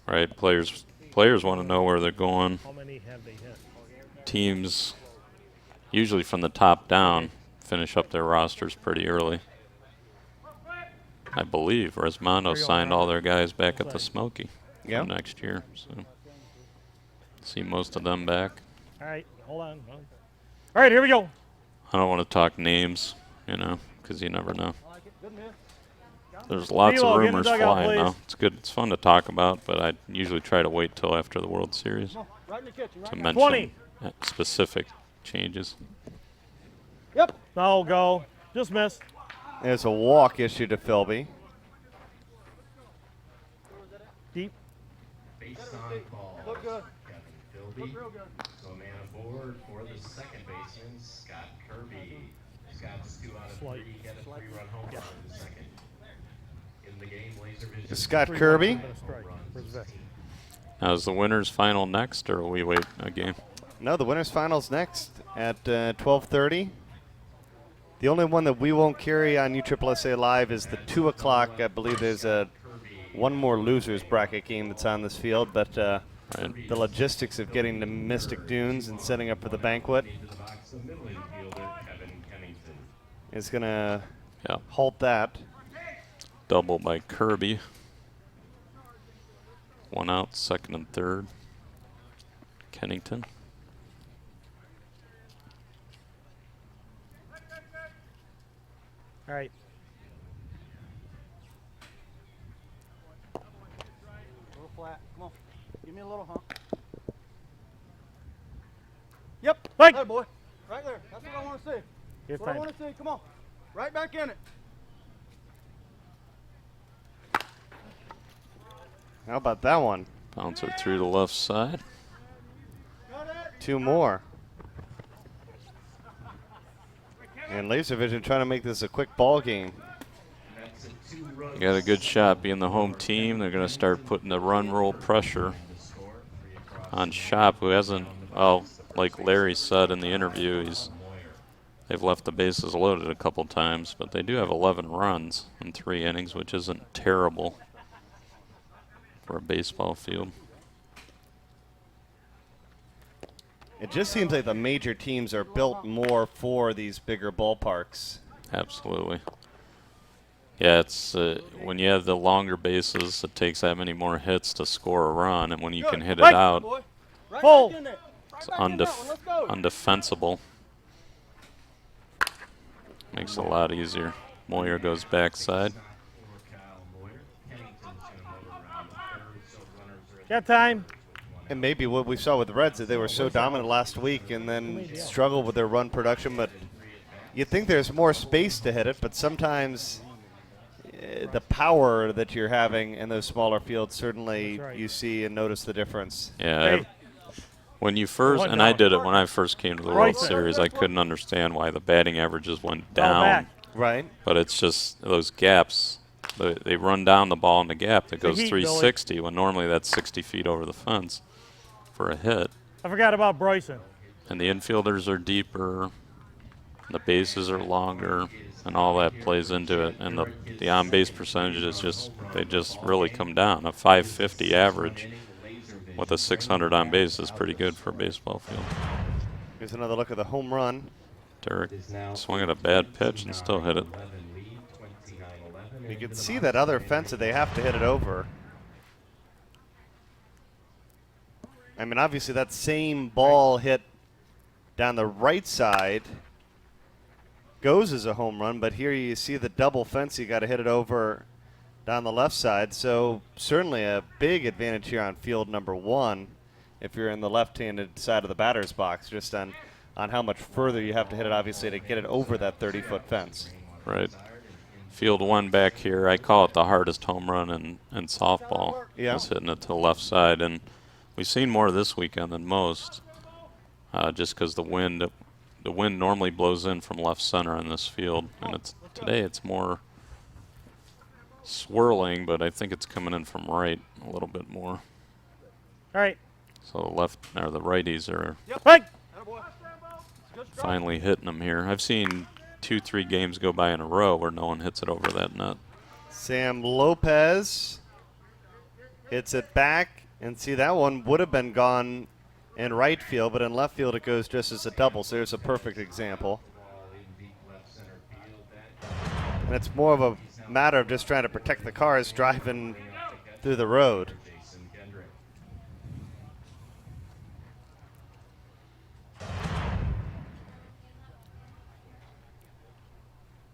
Right, players want to know where they're going. How many have they hit? Teams, usually from the top down, finish up their rosters pretty early. I believe Resmondo signed all their guys back at the Smoky for next year. So see most of them back. All right, hold on. All right, here we go. I don't want to talk names, because you never know. There's lots of rumors flying now. It's good. It's fun to talk about, but I usually try to wait till after the World Series to mention specific changes. Yep. No, go. Just missed. There's a walk issue to Philby. Deep. Base on ball. Look good. Kevin Philby. So a man aboard for the second baseman, Scott Kirby. Scott's 2 out of 3. He got a 3-run home run in the second. In the game, Laservision. Scott Kirby. Now, is the winners final next, or will we wait a game? No, the winners finals next at 12:30. The only one that we won't carry on USSSA Live is the 2 o'clock. I believe there's one more losers bracket game that's on this field, but the logistics of getting to Mystic Dunes and setting up for the banquet is going to halt that. Double by Kirby. 1 out, second and third. Kennington. All right. A little flat. Come on. Give me a little hump. Yep. Hey. There, boy. Right there. That's what I want to see. That's what I want to see. Come on. Right back in it. How about that one? Bouncer through the left side. 2 more. And Laservision trying to make this a quick ball game. That's a You got a good shot being the home team. They're going to start putting the run roll pressure on Shoppe, who hasn't, well, like Larry said in the interview, they've left the bases loaded a couple times, but they do have 11 runs in 3 innings, which isn't terrible for a baseball field. It just seems like the major teams are built more for these bigger ballparks. Absolutely. Yeah, it's when you have the longer bases, it takes that many more hits to score a run, and when you can hit it out, it's undefensible. Makes it a lot easier. Moyer goes backside. Got time. And maybe what we saw with the Reds, that they were so dominant last week and then struggled with their run production. But you'd think there's more space to hit it, but sometimes the power that you're having in those smaller fields, certainly you see and notice the difference. Yeah. When you first, and I did it when I first came to the World Series, I couldn't understand why the batting averages went down. Right. But it's just those gaps. They run down the ball in the gap that goes 360 when normally that's 60 feet over the fence for a hit. I forgot about Bryson. And the infielders are deeper, the bases are longer, and all that plays into it. And the on-base percentage is they just really come down. A 550 average with a 600 on base is pretty good for a baseball field. Here's another look at the home run. Derek swung at a bad pitch and still hit it. You can see that other fence that they have to hit it over. I mean, obviously that same ball hit down the right side goes as a home run, but here you see the double fence. You got to hit it over down the left side. So certainly a big advantage here on field number 1 if you're in the left-handed side of the batter's box, just on how much further you have to hit it, obviously, to get it over that 30-foot fence. Right. Field 1 back here, I call it the hardest home run in softball. Yeah. Just hitting it to the left side. And we've seen more this weekend than most, just because the wind normally blows in from left center on this field. And today it's more swirling, but I think it's coming in from right a little bit more. All right. So the righties are finally hitting them here. I've seen 2-3 games go by in a row where no one hits it over that net. Sam Lopez hits it back, and see, that one would have been gone in right field, but in left field it goes just as a double, so there's a perfect example. And it's more of a matter of just trying to protect the cars driving through the road.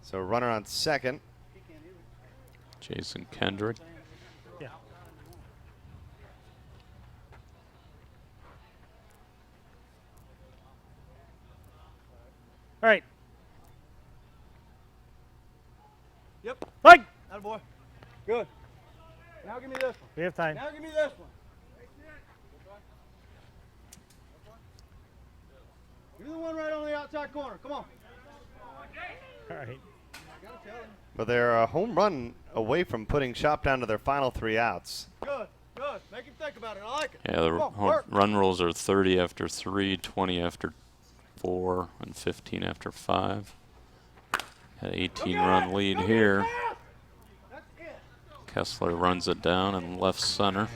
So runner on second. Jason Kendrick. Yeah. All right. Yep. Fight. Attaboy. Good. Now give me this one. We have time. Now give me this one. Give me the one right on the outside corner. Come on. All right. But they're a home run away from putting Shoppe down to their final 3 outs. Good, good. Make him think about it. I like it. Yeah, the run rules are 30 after 3, 20 after 4, and 15 after 5. Got an 18-run lead here. Kessler runs it down in left center.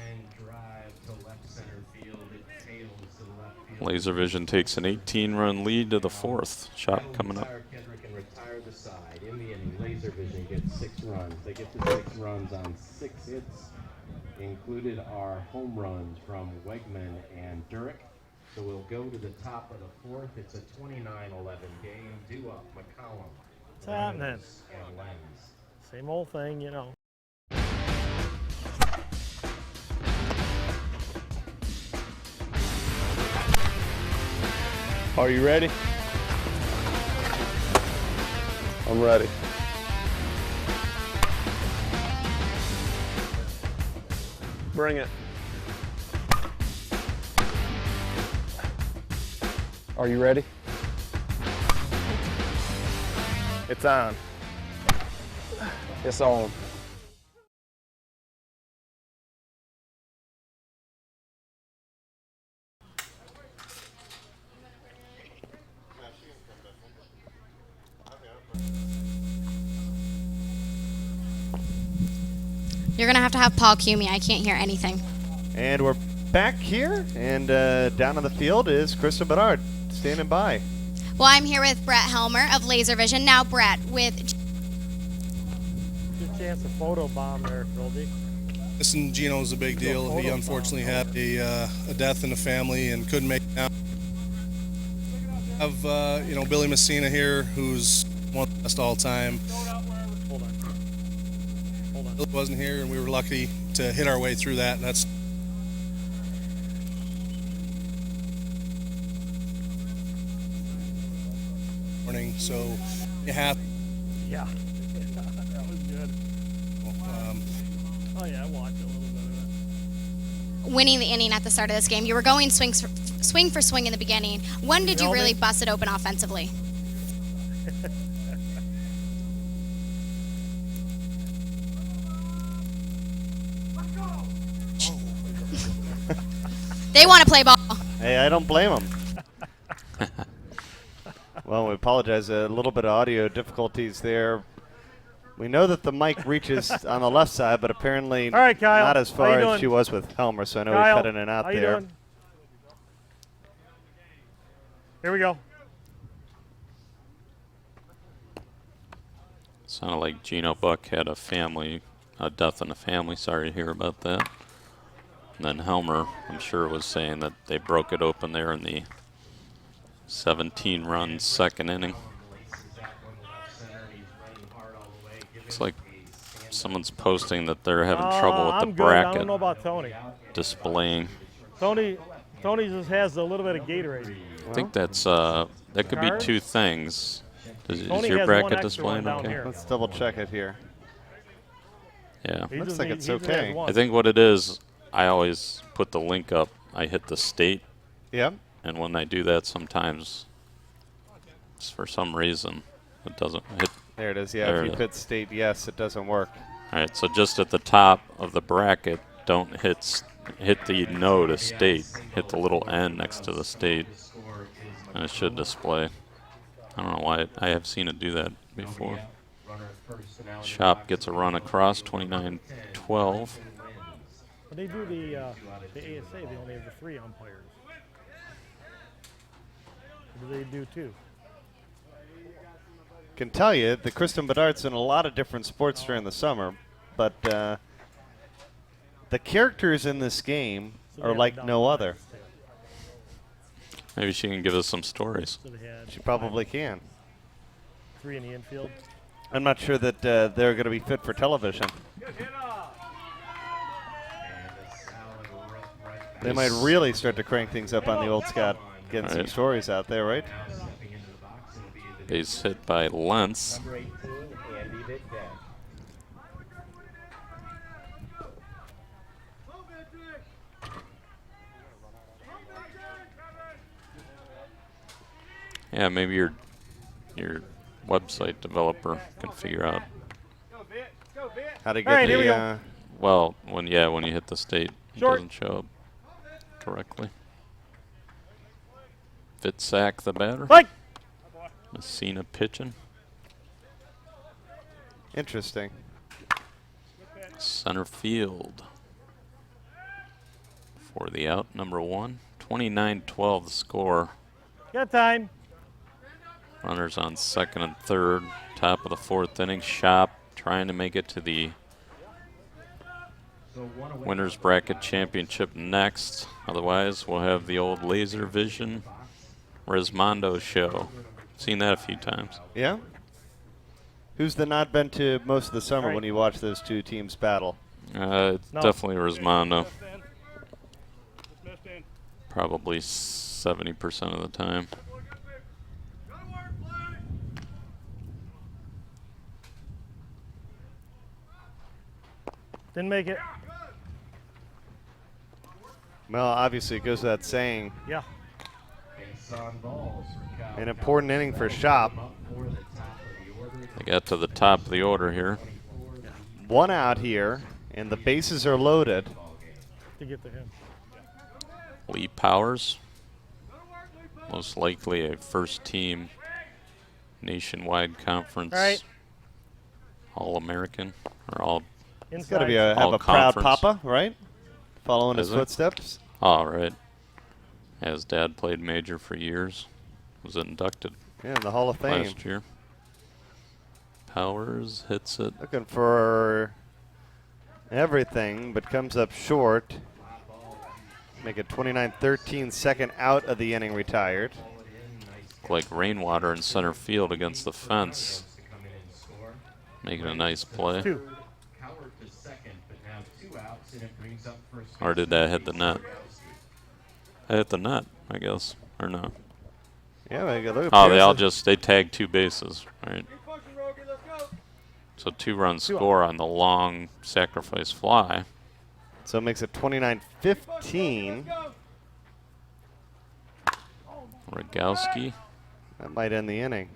Laservision takes an 18-run lead to the 4th. Shoppe coming up. In the inning, Laservision gets 6 runs. They get the 6 runs on 6 hits. Included are home runs from Wegman and Durek. So we'll go to the top of the 4th. It's a 29-11 game. Due up McCollum, What's happening? and Lenz. Same old thing, you know. Are you ready? I'm ready. Bring it. Are you ready? It's on. It's on. You're going to have Paul cue me. I can't hear anything. And we're back here, and down on the field is Krista Bedard standing by. Well, I'm here with Brett Helmer of Laservision. Now, Brett, with... Good chance of photo bomb there, Philby. Missing Gino is a big deal. He unfortunately had a death in the family and couldn't make it out. Have Billy Messina here, who's one of the best all time. Hold on. Billy wasn't here, and we were lucky to hit our way through that. And that's morning. So you have. Yeah. That was good. Oh yeah, I watched a little bit of it. Winning the inning at the start of this game, you were going swing for swing in the beginning. When did you really bust it open offensively? They want to play ball. Hey, I don't blame them. Well, we apologize. A little bit of audio difficulties there. We know that the mic reaches on the left side, but apparently All right, Kyle. not as How far you as doing? she was with Helmer, so I know Kyle, we cut in and out how you there. doing? Here we go. Sounded like Gino Buck had a death in the family. Sorry to hear about that. And then Helmer, I'm sure, was saying that they broke it open there in the 17-run second inning. Looks like someone's posting that they're having trouble with the I'm bracket. Good. I don't know about Tony. Displaying. Tony just has a little bit of Gatorade. I think that's that could be Cards? two things. Is Tony your has bracket one extra displaying one down okay? here. Let's double check it here. Yeah. He Looks just like need- it's he just okay. has one. I think what it is, I always put the link up. I hit the state. Yep. And when I do that, sometimes, for some reason, it doesn't hit. There it is. Yeah, There if you it hit state yes, it doesn't work. All right, so just at the top of the bracket, don't hit the no to state. Hit the little N next to the state, and it should display. I don't know why I have seen it do that before. Shoppe gets a run across, 29-12. When they do the ASA, they only have the 3 umpires. Or do they do 2? Can tell you the Kristen Bedard's in a lot of different sports during the summer, but the characters in this game are like no other. Maybe she can give us some stories. She probably can. 3 in the infield. I'm not sure that they're going to be fit for television. They might really start to crank things up on the old Scott, getting some stories out there, right? Base hit by Lentz. Yeah, maybe your website developer can figure out how to get the. Well, when you hit the state, it doesn't show up correctly. Fitzsack the batter. Messina pitching. Interesting. Center field for the out, number 1. 29-12 the score. Got time. Runners on second and third. Top of the 4th inning. Shoppe trying to make it to the Winners Bracket Championship next. Otherwise, we'll have the old Laservision Rismondo show. Seen that a few times. Yeah? Who's the not been to most of the summer when you watch those two teams battle? It's definitely Rismondo. Probably 70% of the time. Didn't make it. Well, obviously it goes without saying. Yeah. An important inning for Shoppe. They got to the top of the order here. 1 out here, and the bases are loaded. To get to him. Lee Powers, most likely a first-team nationwide conference All-American or He's got to be Inside. have a proud All-conference. papa, right? Following his Is he? footsteps. Oh, right. Yeah, his dad played major for years. Was inducted. Yeah, in the Hall of Fame. Last year. Powers hits it. Looking for everything, but comes up short. Make it 29-13, second out of the inning retired. Like rainwater in center field against the fence. Making a nice play. Two. Or did that hit the net? That hit the net, I guess. Or no? Yeah, look at Oh, they all Pearson. they tagged two bases, right? So 2-run score on the long sacrifice fly. So it makes it 29-15. Rogowski. That might end the inning.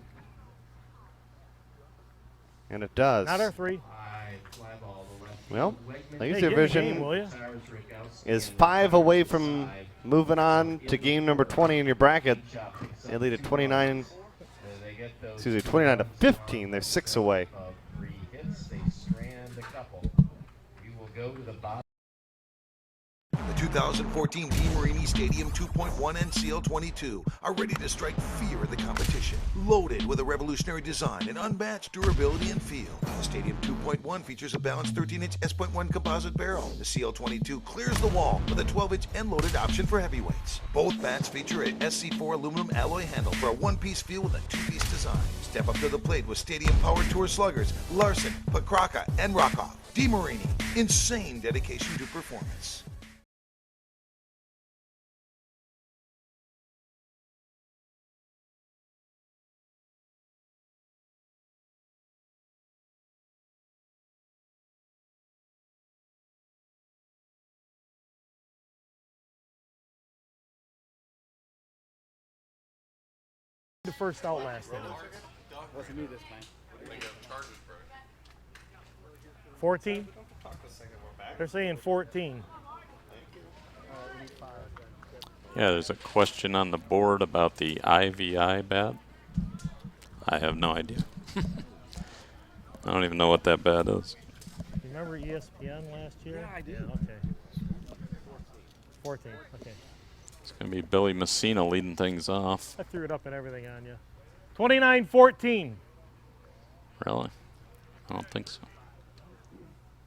And it does. Not our 3. Well, Hey, get in the game, will ya? is 5 away from moving on to game number 20 in your bracket. They lead at 29 to 15. They're 6 away. The 2014 DeMarini Stadium 2.1 and CL22 are ready to strike fear in the competition. Loaded with a revolutionary design and unmatched durability and feel. The Stadium 2.1 features a balanced 13-inch S.1 composite barrel. The CL22 clears the wall with a 12-inch end-loaded option for heavyweights. Both bats feature a SC4 aluminum alloy handle for a one-piece feel with a two-piece design. Step up to the plate with Stadium Power Tour sluggers Larson, Pokraka, and Rockoff. DeMarini, insane dedication to performance. The first out last inning. Wasn't me this time. 14? They're saying 14. Yeah, there's a question on the board about the IVI bat. I have no idea. I don't even know what that bat is. Remember ESPN last year? Yeah, I do. Yeah, okay. 14, okay. It's going to be Billy Messina leading things off. I threw it up and everything on you. 29-14. Really? I don't think so.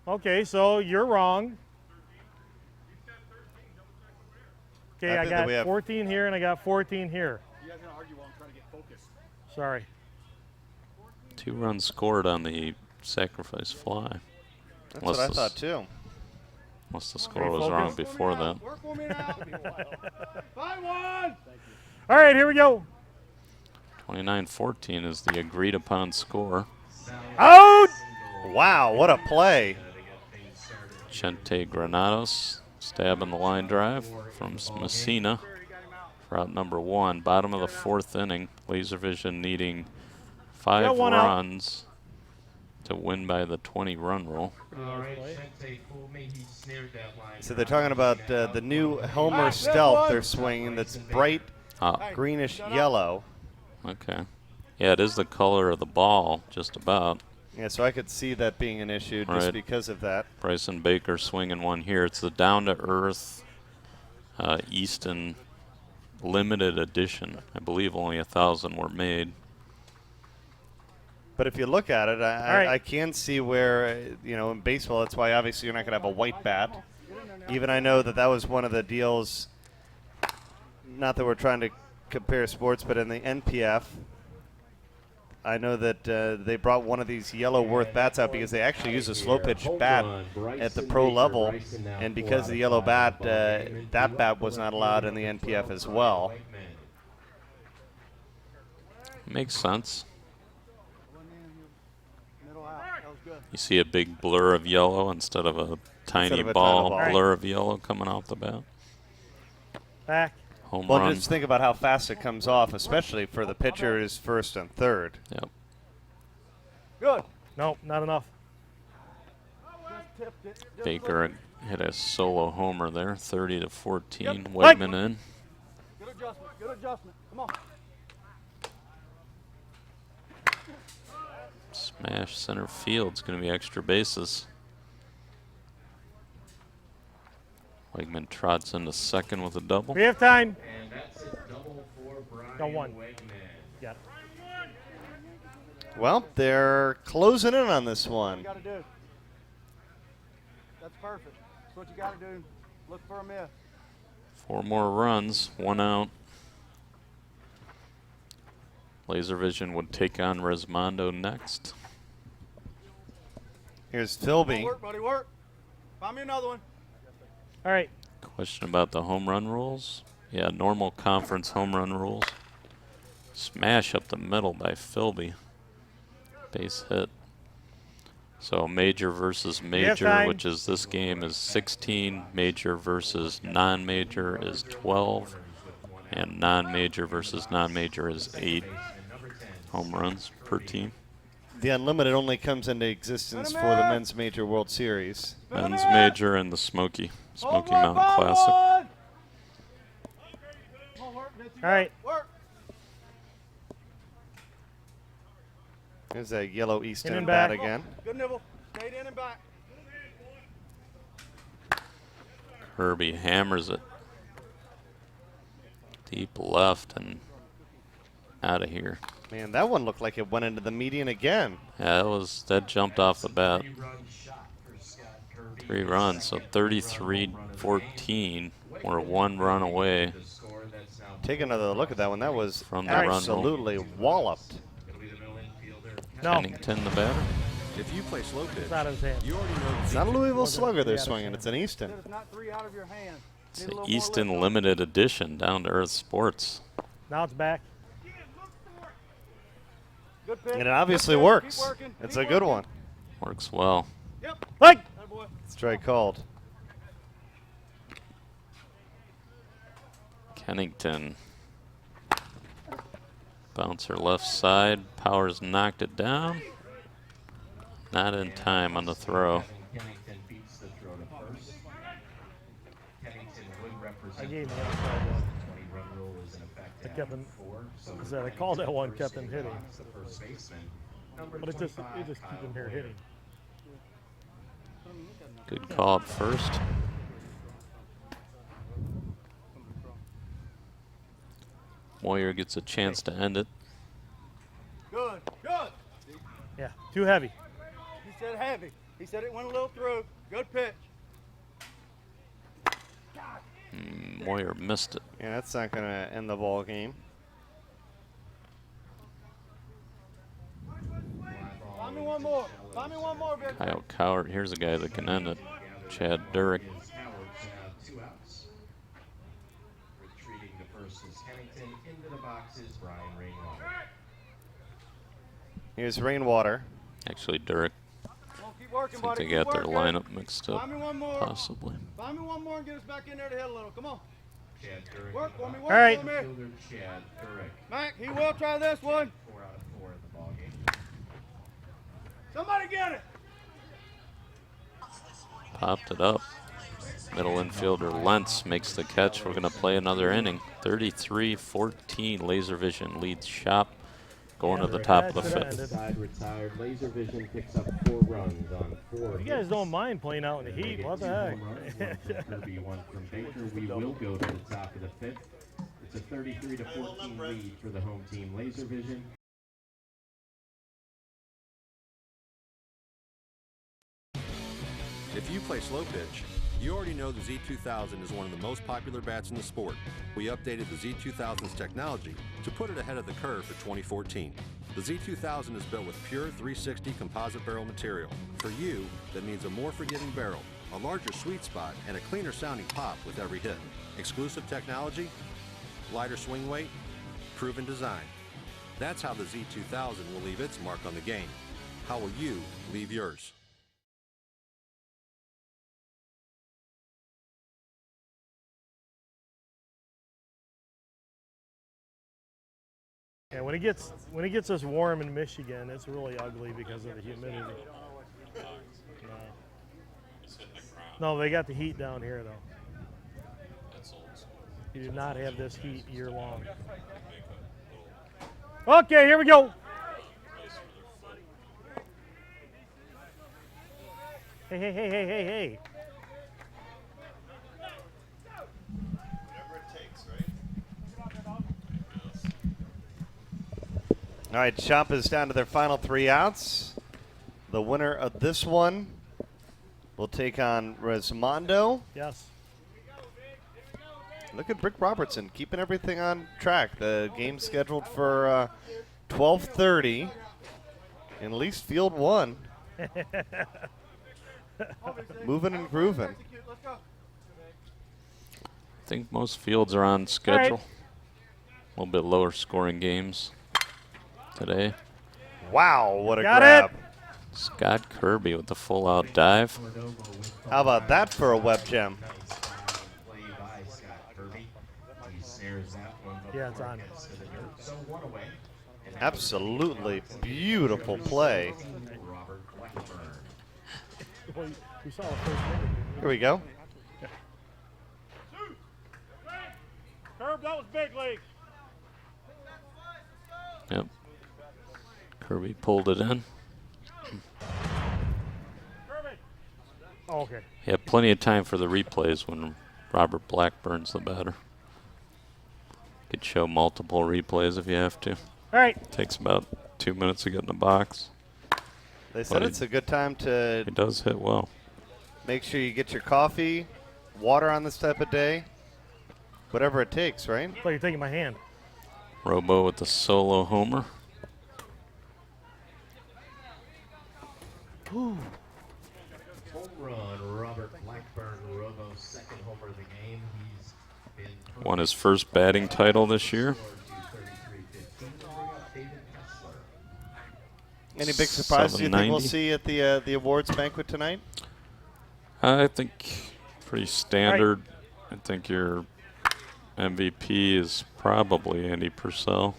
Okay, so you're wrong. Okay, I got 14 here and I got 14 here. You guys are going to argue while I'm trying to get focused. Sorry. 2 runs scored on the sacrifice fly. That's what I thought too. Unless the score was wrong before that. Work for me now. 5-1. All right, here we go. 29-14 is the agreed upon score. Out! Wow, what a play. Chente Granados stabbing the line drive from Messina for out number 1. Bottom of the 4th inning. Laservision needing 5 runs to win by the 20-run rule. So they're talking about the new Helmer Stealth they're swinging that's bright greenish yellow. Okay. Yeah, it is the color of the ball, just about. Yeah, so I could see that being an issue just Right. because of that. Bryson Baker swinging one here. It's the down-to-earth Easton limited edition. I believe only 1,000 were made. But if you look at it, I can see where, in baseball, that's why obviously you're not going to have a white bat. Even I know that was one of the deals, not that we're trying to compare sports, but in the NPF, I know that they brought one of these yellow Worth bats out because they actually use a Slowpitch bat at the pro level. And because of the yellow bat, that bat was not allowed in the NPF as well. Makes sense. You see a big blur of yellow instead of a tiny ball blur of yellow coming off the bat. Back. Home Well, run. just think about how fast it comes off, especially for the pitchers first and third. Yep. Good. Nope, not enough. Baker hit a solo homer there, 30-14. Wegman in. Good adjustment. Good adjustment. Come on. Smash center field. It's going to be extra bases. Wegman trots into second with a double. We have time. And that's a double for Brian Got one. Wegman. Yeah. Well, they're closing in on this one. What you got to do. That's perfect. That's what you got to do. Look for a miss. 4 more runs, 1 out. Laservision would take on Resmondo next. Here's Philby. Work, buddy, work. Find me another one. All right. Question about the home run rules. Yeah, normal conference home run rules. Smash up the middle by Philby. Base hit. So major versus major, which is this game, is 16. Major versus non-major is 12. And non-major versus non-major is 8 home runs per team. The unlimited only comes into existence for the Men's Major World Series. Men's Major and the Smoky Mountain Classic. All right. There's that yellow Easton and bat back. again. Good nibble. Stayed in and back. Kirby hammers it deep left and out of here. Man, that one looked like it went into the median again. Yeah, that jumped off the bat. 3 runs, so 33-14. We're 1 run away. Take another look at that one. That was from the run rule. absolutely walloped. Kennington, the batter. If you play slow pitch, It's not his hand. you already know It's not a Louisville Slugger they're swinging. It's an Easton. It's not 3 out of your hand. It's an Easton limited edition, Down to Earth Sports. Now it's back. Good pitch. And it obviously Good pitch. works. Keep working. It's Keep a good working. one. Works well. Yep. Like. Strike called. Kennington. Bouncer left side. Powers knocked it down. Not in time on the throw. Kennington beats the throw to first. Kennington would represent I gave him the outside one. 20 run rule is in effect. I kept him. Four, so I said I called that one, kept him in hitting. box, the first baseman. Number But it just 25, keep him here Kyle hitting. Good call at first. Moyer gets a chance to end it. Good. Good. Yeah, too heavy. He said heavy. He said it went a little through. Good pitch. Moyer missed it. Yeah, that's not going to end the ball game. Find me one more. Find me one more, big. Kyle Cowart, here's a guy that can end it. Chad Durick. Two outs. Retreating to first is Kennington. Into the box is Brian Rainwater. Here's Rainwater. Actually, Durick. Keep working, I think buddy. they Keep got their working. lineup mixed up. Find me one more. Possibly. Find me one more and get us back in there to hit a little. Come on. Chad Durick. Work for me. Work All right. for me. Fielder Chad Durick. Mac, he will try this one. 4 out of 4 in the ball game. Somebody get it. Popped it up. Middle infielder Lentz makes the catch. We're going to play another inning. 33-14. Laservision leads Shoppe. Going to the top of the 5th. Side retired. Laservision picks up 4 runs on 4. You guys don't mind playing out in the heat. What the heck? Kirby, 1 from Baker. We will go to the top of the 5th. It's a 33-14 lead for the home team. Laservision. If you play slow pitch, you already know the Z2000 is one of the most popular bats in the sport. We updated the Z2000's technology to put it ahead of the curve for 2014. The Z2000 is built with pure 360 composite barrel material. For you, that means a more forgiving barrel, a larger sweet spot, and a cleaner sounding pop with every hit. Exclusive technology, lighter swing weight, proven design. That's how the Z2000 will leave its mark on the game. How will you leave yours? Yeah, when it gets this warm in Michigan, it's really ugly because of the humidity. No, they got the heat down here though. You do not have this heat year long. Okay, here we go. Hey. All right, Shoppe is down to their final 3 outs. The winner of this one will take on Resmondo. Yes. Look at Brick Robertson keeping everything on track. The game's scheduled for 12:30 in Least Field 1. Moving and grooving. I think most fields are on schedule. A little bit lower scoring games today. Wow, what a Got grab. it. Scott Kirby with the full out dive. How about that for a web gem? Yeah, it's on. Absolutely beautiful play. We saw the first minute. Here we go. Herb, that was big league. Yep. Kirby pulled it in. Oh, okay. He had plenty of time for the replays when Robert Blackburn's the batter. Could show multiple replays if you have to. All right. Takes about 2 minutes to get in the box. They said it's a good time to. He does hit well. Make sure you get your coffee, water on this type of day, whatever it takes, right? So you're taking my hand. Robo with the solo homer. Home run, Robert Blackburn, Robo's second homer of the game. He's been Won his first batting title this year. Any big surprises you think we'll 790. see at the awards banquet tonight? I think pretty standard. I think your MVP is probably Andy Purcell.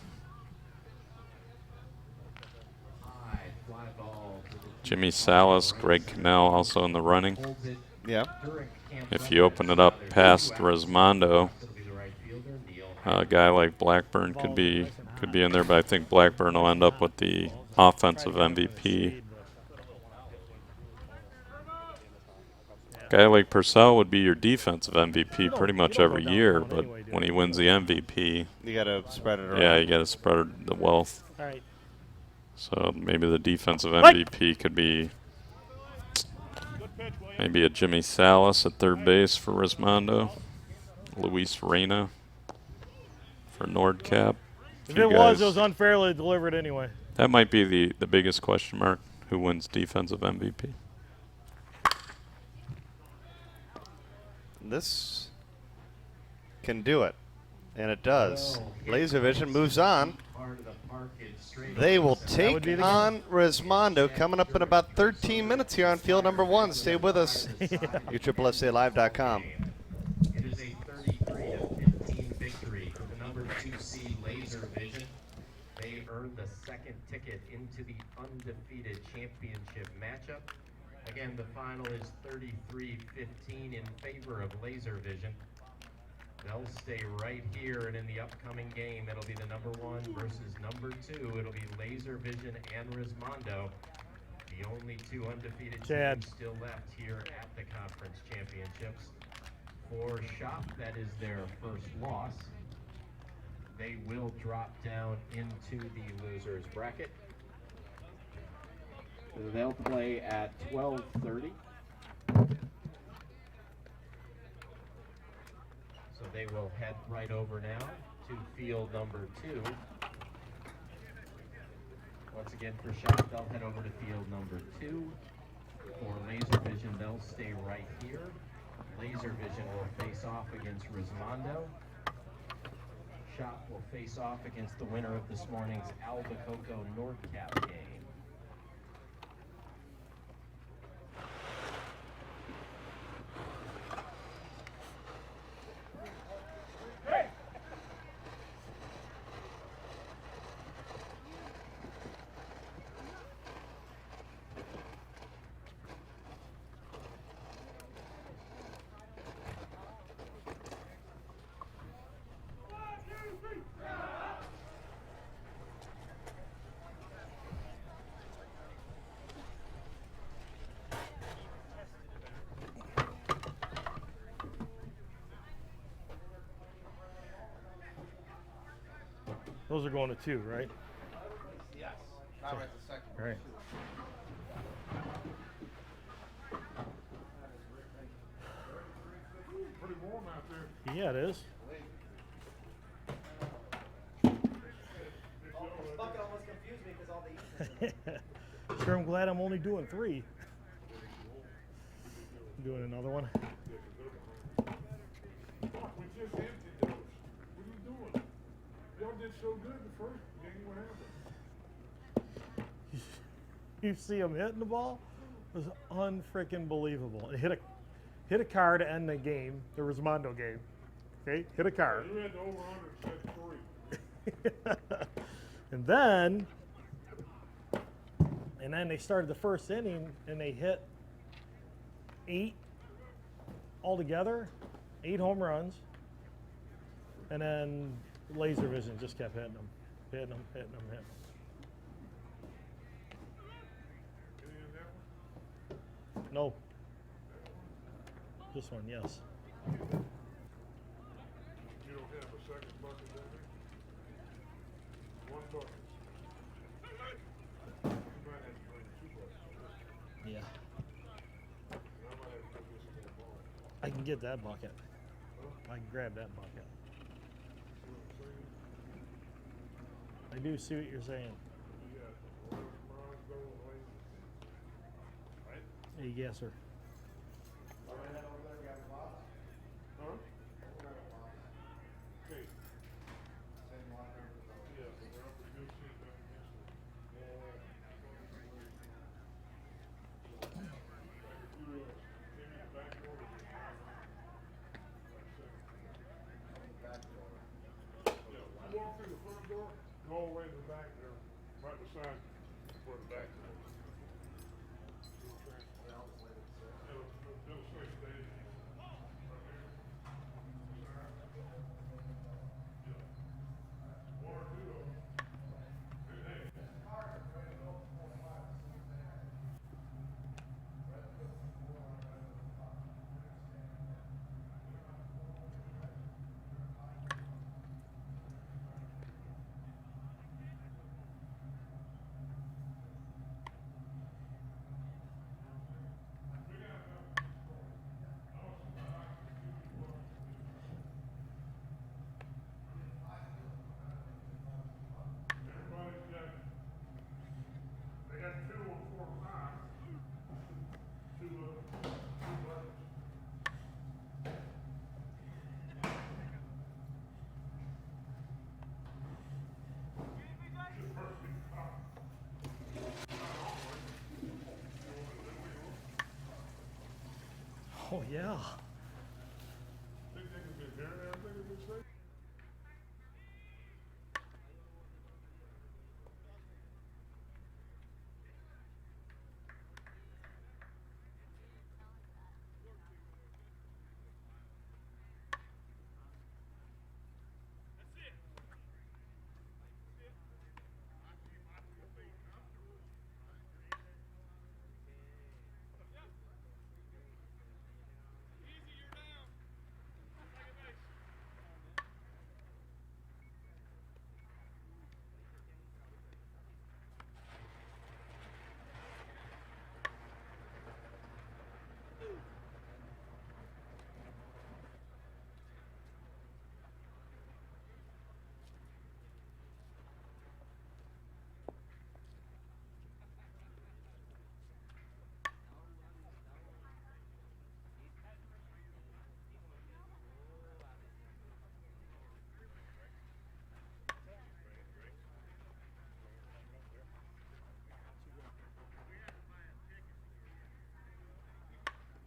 Jimmy Salas, Greg Cannell also in the running. Yeah. If you open it up past Resmondo, a guy like Blackburn could be in there, but I think Blackburn will end up with the offensive MVP. Guy like Purcell would be your defensive MVP pretty much every year, but when he wins the MVP, you got to spread it around. Yeah, you got to spread the wealth. All right. So maybe the defensive MVP could be maybe a Jimmy Salas at third base for Resmondo, Luis Reyna for Nordcap. If it was unfairly delivered anyway. That might be the biggest question mark, who wins defensive MVP. This can do it, and it does. Laservision moves on. They will take on Resmondo coming up in about 13 minutes here on field number 1. Stay with us. USSSALive.com. It is a 33-15 victory for the number 2 seed Laservision. They earned the second ticket into the undefeated championship matchup. Again, the final is 33-15 in favor of Laservision. They'll stay right here, and in the upcoming game, it'll be the number 1 versus number 2. It'll be Laservision and Resmondo, the only 2 undefeated teams still left here at the conference championships. For Shoppe, that is their first loss. They will drop down into the losers bracket. So they'll play at 12:30. So they will head right over now to field number 2. Once again for Shoppe, they'll head over to field number 2. For Laservision, they'll stay right here. Laservision will face off against Resmondo. Shoppe will face off against the winner of this morning's Albuquerque Nordcap game. Those are going to 2, right? All right. Pretty warm out there. Yeah, it is. Bucket almost confused me because all the Sure, I'm glad I'm only doing 3. Doing another one. We just emptied those. What are you doing? Y'all did so good the first game. What happened? You see him hitting the ball? It was unfreaking believable. It hit a car to end the game, the Rosmondo game. Okay, hit a car. You had the over-under set 3. and then they started the first inning and they hit 8 altogether, 8 home runs, and then Laservision just kept hitting them, hitting them, hitting them, hitting them. No. This one, yes. You don't have a second bucket down there? One bucket. You might have to bring 2 buckets. Yeah. I might have to put this in the ball. I can get that bucket. I can grab that bucket. I do see what you're saying. Yes, sir. You walk through the front door, go all the way to the back there, right beside where the back door is. It'll say stadium. Right here. One or two of them. They got 2 on 4 or 5. 2 buckets. Oh, yeah. Think they can get here and everything in this thing?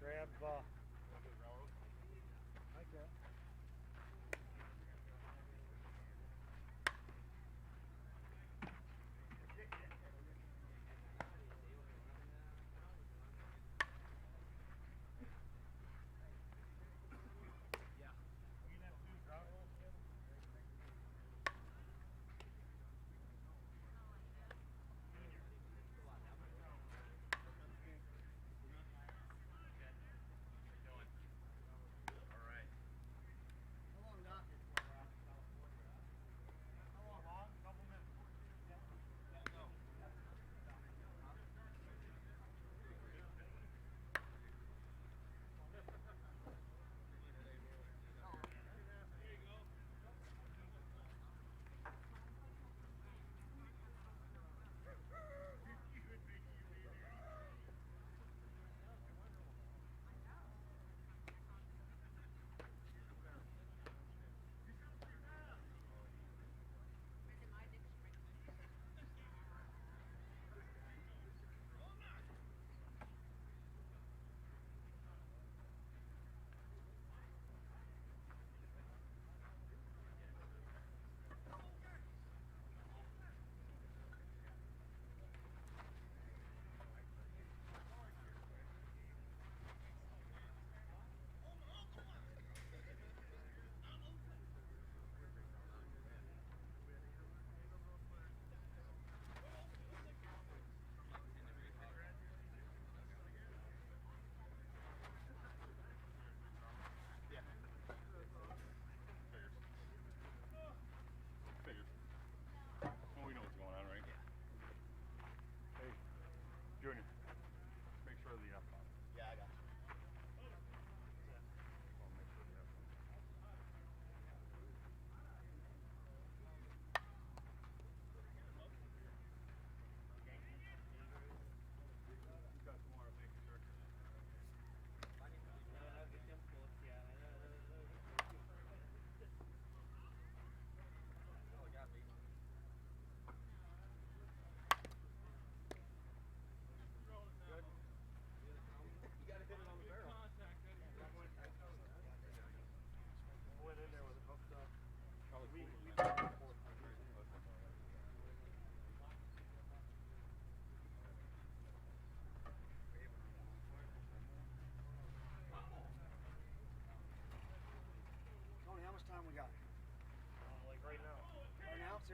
Grab, okay.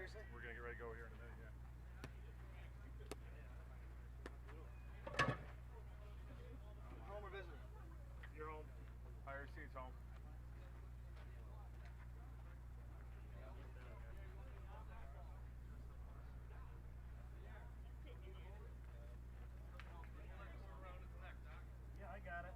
Seriously? We're gonna get ready to go here in a minute, yeah. Home or visitor? You're home. Higher seats home. Yeah, I got it.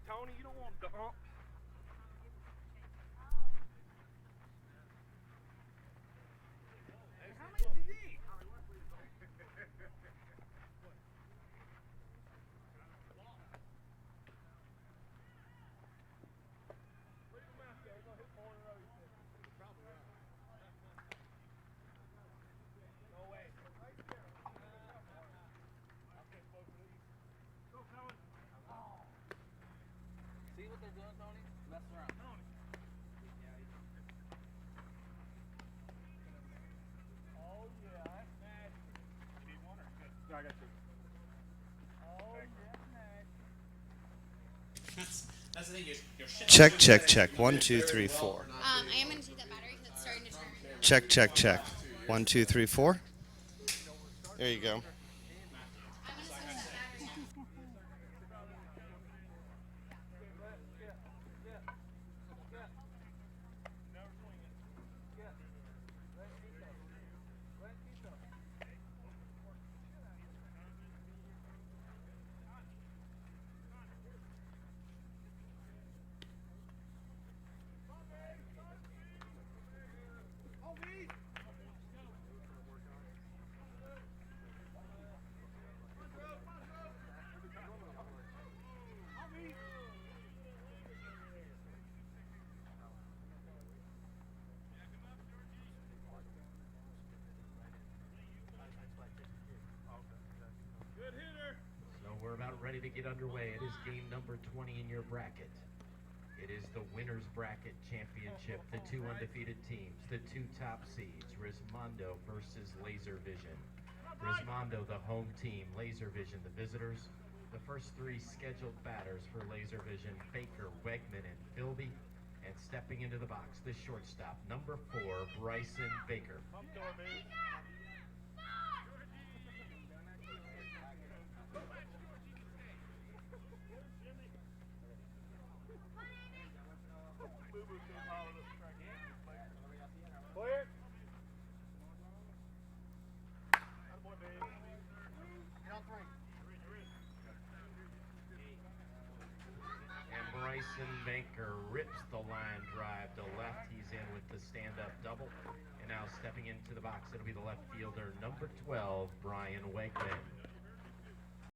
Tony, you don't want to dump. Hey, how many did you eat? Leave him out there. He's going to hit more than those. Probably right. No way. Go, Colin. See what they're doing, Tony? Mess around. Tony. Oh, yeah, that's nasty. You need one or good? No, I got two. Oh, that's nasty. That's the thing. You're Check, check, check. 1, 2, 3, 4. I am going to take that battery because it's starting to turn. Check, check, check. 1, 2, 3, 4. There you go. We're about ready to get underway. It is game number 20 in your bracket. It is the winner's bracket championship. The two undefeated teams, the two top seeds, Rismondo versus Laservision. Rismondo, the home team, Laservision, the visitors. The first three scheduled batters for Laservision: Baker, Wegman, and Philby. And stepping into the box, the shortstop, number 4, Bryson Baker. Clear. And Bryson Baker rips the line drive to left. He's in with the stand-up double. And now stepping into the box, it'll be the left fielder, number 12, Brian Wegman.